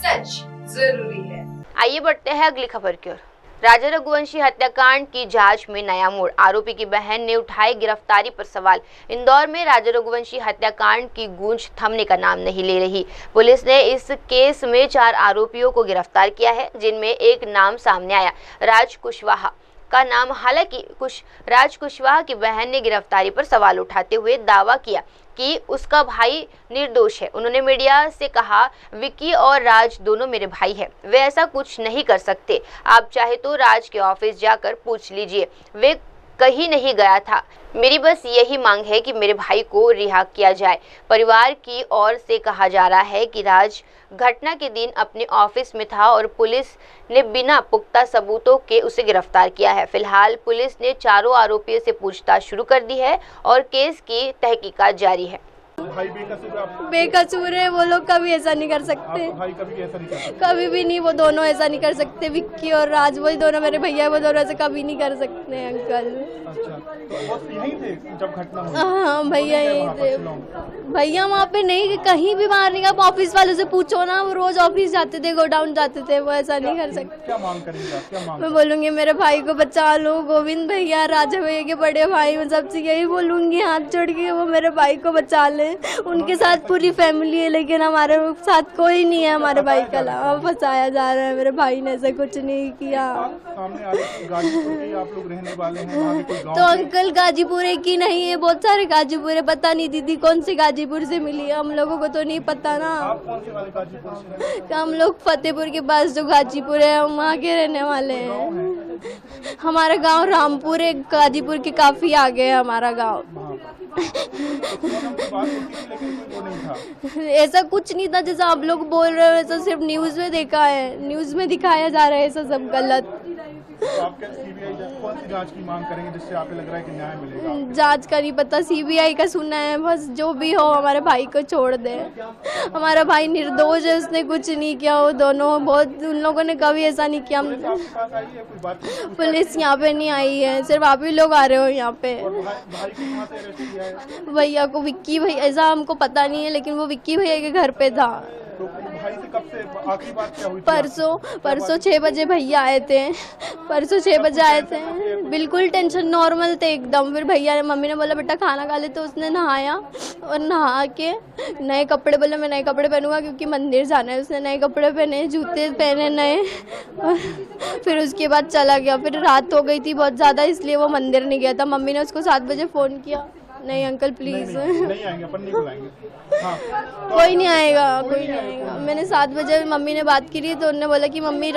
सच जरूरी है। आइए बढ़ते हैं अगली खबर की ओर। राजा रघुवंशी हत्याकांड की जांच में नया मोड़, आरोपी की बहन ने उठाए गिरफ्तारी पर सवाल। इंदौर में राजा रघुवंशी हत्याकांड की गूंज थमने का नाम नहीं ले रही। पुलिस ने इस केस में 4 आरोपियों को गिरफ्तार किया है, जिनमें एक नाम सामने आया, राज कुशवाहा का नाम। हालांकि राज कुशवाहा की बहन ने गिरफ्तारी पर सवाल उठाते हुए दावा किया कि उसका भाई निर्दोष है। उन्होंने मीडिया से कहा, विक्की और राज दोनों मेरे भाई हैं, वे ऐसा कुछ नहीं कर सकते। आप चाहे तो राज के ऑफिस जाकर पूछ लीजिए, वे कहीं नहीं गया था। मेरी बस यही मांग है कि मेरे भाई को रिहा किया जाए। परिवार की ओर से कहा जा रहा है कि राज घटना के दिन अपने ऑफिस में था और पुलिस ने बिना पुख्ता सबूतों के उसे गिरफ्तार किया है। फिलहाल पुलिस ने चारों आरोपियों से पूछताछ शुरू कर दी है और केस की तहकीकात जारी है। भाई बेकसूर है, वो लोग कभी ऐसा नहीं कर सकते, भाई कभी ऐसा नहीं कर सकते, कभी भी नहीं। वो दोनों ऐसा नहीं कर सकते, विक्की और राज, वही दोनों मेरे भैया है, वो दोनों ऐसे कभी नहीं कर सकते अंकल। अच्छा, तो यहीं थे जब घटना हुई? हाँ भैया यहीं थे। भैया वहाँ पे नहीं, कहीं भी बाहर नहीं। आप ऑफिस वालों से पूछो ना, वो रोज ऑफिस जाते थे, गोडाउन जाते थे, वो ऐसा नहीं कर सकते। क्या मांग करेंगे? क्या मांग? मैं बोलूंगी मेरे भाई को बचा लो, गोविंद भैया, राजा भैया के बड़े भाई, मैं सबसे यही बोलूंगी, हाथ जोड़ के वो मेरे भाई को बचा ले। उनके साथ पूरी फैमिली है, लेकिन हमारे साथ कोई नहीं है हमारे भाई का अलावा। फंसाया जा रहा है, मेरे भाई ने ऐसा कुछ नहीं किया। सामने आ रही गाजीपुर के आप लोग रहने वाले हैं, वहाँ के कोई गाँव तो अंकल गाजीपुर की नहीं है, बहुत सारे गाजीपुर है। पता नहीं दीदी कौन से गाजीपुर से मिली है, हम लोगों को तो नहीं पता ना। आप कौन से वाले गाजीपुर से? हम लोग फतेहपुर के पास जो गाजीपुर है, हम वहाँ के रहने वाले हैं। हमारा गांव रामपुर है, गाजीपुर के काफी आगे है हमारा गांव। ऐसा कुछ नहीं था जैसा आप लोग बोल रहे हो, ऐसा सिर्फ न्यूज में देखा है, न्यूज में दिखाया जा रहा है, ऐसा सब गलत। तो आप क्या सीबीआई कौन सी जांच की मांग करेंगे जिससे आपको लग रहा है कि न्याय मिलेगा? जांच का नहीं पता, सीबीआई का सुना है बस। जो भी हो हमारे भाई को छोड़ दे, हमारा भाई निर्दोष है, उसने कुछ नहीं किया। वो दोनों बहुत, उन लोगों ने कभी ऐसा नहीं किया। पुलिस यहाँ पे नहीं आई है, सिर्फ आप ही लोग आ रहे हो यहाँ पे। भैया को विक्की भैया, ऐसा हमको पता नहीं है, लेकिन वो विक्की भैया के घर पे था। तो भाई से कब से आखिरी बात क्या हुई थी? परसों 6 बजे भैया आए थे, परसों 6 बजे आए थे। बिल्कुल टेंशन नॉर्मल थे एकदम। फिर भैया ने, मम्मी ने बोला बेटा खाना खा ले, तो उसने नहाया और नहा के नए कपड़े, बोला मैं नए कपड़े पहनूंगा क्योंकि मंदिर जाना है। उसने नए कपड़े पहने, जूते पहने नए, और फिर उसके बाद चला गया। फिर रात हो गई थी बहुत ज़्यादा, इसलिए वो मंदिर नहीं गया था। मम्मी ने उसको 7 बजे फ़ोन किया, नहीं अंकल प्लीज नहीं आएंगे, अपन नहीं बुलाएंगे। हाँ, कोई नहीं आएगा, कोई नहीं आएगा। मैंने 7 बजे मम्मी ने बात की, तो उन्होंने बोला कि मम्मी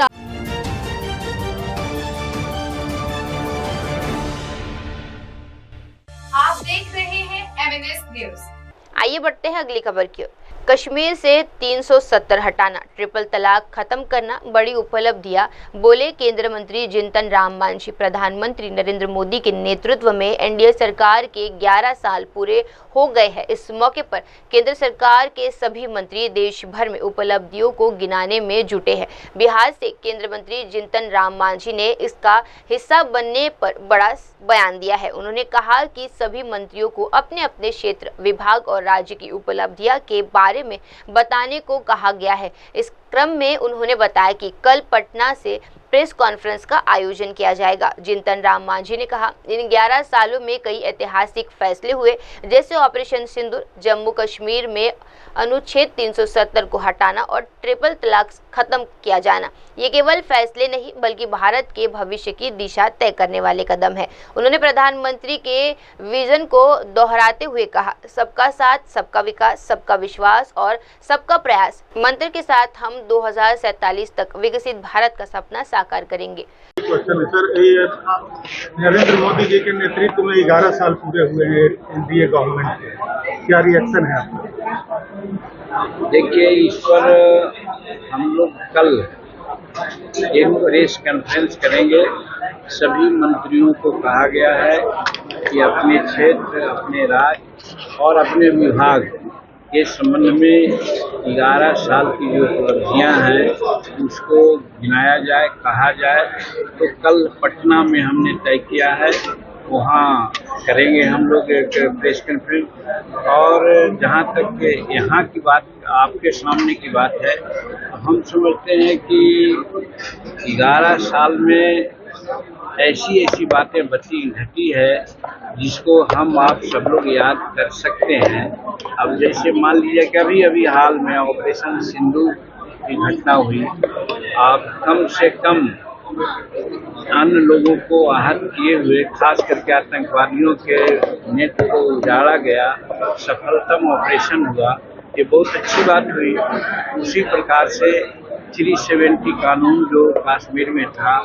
आप देख रहे हैं एमएनएस न्यूज। आइए बढ़ते हैं अगली खबर की ओर। कश्मीर से 370 हटाना, ट्रिपल तलाक खत्म करना बड़ी उपलब्धियां, बोले केंद्रीय मंत्री जितन राम मांझी। प्रधानमंत्री नरेंद्र मोदी के नेतृत्व में एनडीए सरकार के 11 साल पूरे हो गए हैं। इस मौके पर केंद्र सरकार के सभी मंत्री देश भर में उपलब्धियों को गिनाने में जुटे हैं। बिहार से केंद्रीय मंत्री जितन राम मांझी ने इसका हिस्सा बनने पर बड़ा बयान दिया है। उन्होंने कहा कि सभी मंत्रियों को अपने अपने क्षेत्र, विभाग और राज्य की उपलब्धियां के बारे में बताने को कहा गया है। इस क्रम में उन्होंने बताया कि कल पटना से प्रेस कॉन्फ्रेंस का आयोजन किया जाएगा। जितन राम मांझी ने कहा, इन 11 सालों में कई ऐतिहासिक फैसले हुए, जैसे ऑपरेशन सिंदूर, जम्मू कश्मीर में अनुच्छेद 370 को हटाना और ट्रिपल तलाक खत्म किया जाना। ये केवल फैसले नहीं बल्कि भारत के भविष्य की दिशा तय करने वाले कदम है। उन्होंने प्रधानमंत्री के विजन को दोहराते हुए कहा, सबका साथ, सबका विकास, सबका विश्वास और सबका प्रयास मंत्र के साथ हम 2047 तक विकसित भारत का सपना साकार करेंगे। क्वेश्चन है सर, ये नरेंद्र मोदी जी के नेतृत्व में 11 साल पूरे हुए हैं एनडीए गवर्नमेंट के, क्या रिएक्शन है आपका? देखिए, इस पर हम लोग कल एक प्रेस कॉन्फ्रेंस करेंगे। सभी मंत्रियों को कहा गया है कि अपने क्षेत्र, अपने राज्य और अपने विभाग के संबंध में 11 साल की जो उपलब्धियां हैं उसको गिनाया जाए, कहा जाए। तो कल पटना में हमने तय किया है, वहाँ करेंगे हम लोग एक प्रेस कॉन्फ्रेंस। और जहाँ तक यहाँ की बात, आपके सामने की बात है, हम समझते हैं कि 11 साल में ऐसी बातें घटी है जिसको हम आप सब लोग याद कर सकते हैं। अब जैसे मान लीजिए कि अभी हाल में ऑपरेशन सिंदूर की घटना हुई, आप कम से कम अन्य लोगों को आहत किए हुए, खास करके आतंकवादियों के नेत्र को उजाड़ा गया, सफलतम ऑपरेशन हुआ, ये बहुत अच्छी बात हुई। उसी प्रकार से 370 कानून जो कश्मीर में था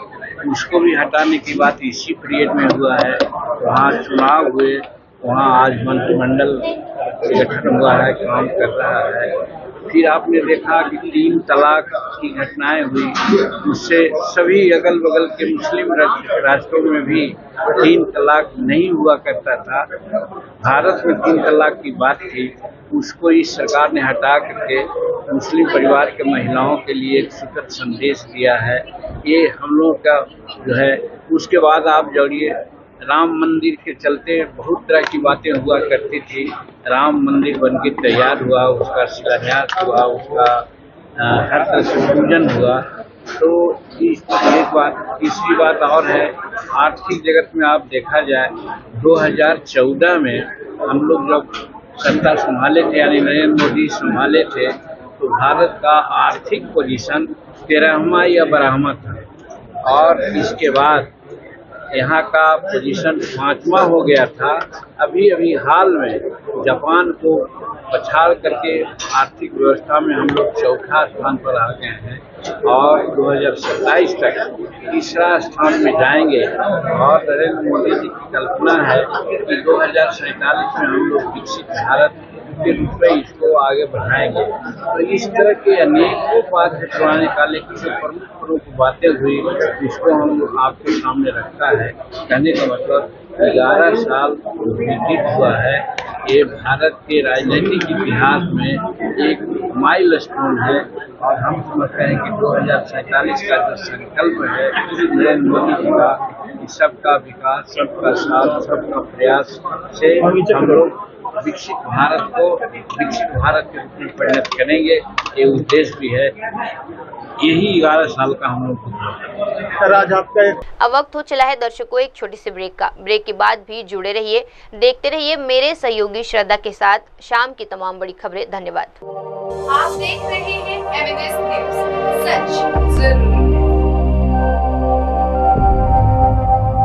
उसको भी हटाने की बात इसी पीरियड में हुआ है। वहाँ चुनाव हुए, वहाँ आज मंत्रिमंडल गठन हुआ है, काम कर रहा है। फिर आपने देखा कि 3 तलाक की घटनाएं हुई, उससे सभी अगल बगल के मुस्लिम राष्ट्रों में भी 3 तलाक नहीं हुआ करता था। भारत में 3 तलाक की बात थी, उसको इस सरकार ने हटा करके मुस्लिम परिवार के महिलाओं के लिए एक सुखद संदेश दिया है। ये हम लोग का जो है। उसके बाद आप जोड़िए, राम मंदिर के चलते बहुत तरह की बातें हुआ करती थी। राम मंदिर बनके तैयार हुआ, उसका शिलान्यास हुआ, उसका हर तरह से पूजन हुआ। तो इस एक बात, तीसरी बात और है, आर्थिक जगत में आप देखा जाए 2014 में हम लोग जब सत्ता संभाले थे, यानी नरेंद्र मोदी संभाले थे, तो भारत का आर्थिक पोजीशन 13वां या 12वां था और इसके बाद यहाँ का पोजीशन 5वां हो गया था। अभी हाल में जापान को पछाड़ करके आर्थिक व्यवस्था में हम लोग 4था स्थान पर आ गए हैं और 2027 तक तीसरा स्थान में जाएंगे। और नरेंद्र मोदी जी की कल्पना है कि 2047 में हम लोग विकसित भारत के रूप में इसको आगे बढ़ाएंगे। तो इस तरह के अनेकों बात पुराने काले की जो प्रमुख बातें हुई, इसको हम आपके सामने रखता है। कहने का मतलब 11 साल व्यतीत हुआ है। ये भारत के राजनीतिक इतिहास में एक माइलस्टोन है और हम समझते हैं कि 2047 का जो संकल्प है नरेंद्र मोदी जी का, सबका विकास, सबका साथ, सबका प्रयास से हम लोग विकसित भारत को विकसित भारत के रूप में परिणत करेंगे। ये उद्देश्य भी है। यही 11 साल का हम लोग अब वक्त हो चला है दर्शकों एक छोटी सी ब्रेक का। ब्रेक के बाद भी जुड़े रहिए, देखते रहिए मेरे सहयोगी श्रद्धा के साथ शाम की तमाम बड़ी खबरें। धन्यवाद। आप देख रहे हैं एमएनएस न्यूज, सच जरूरी।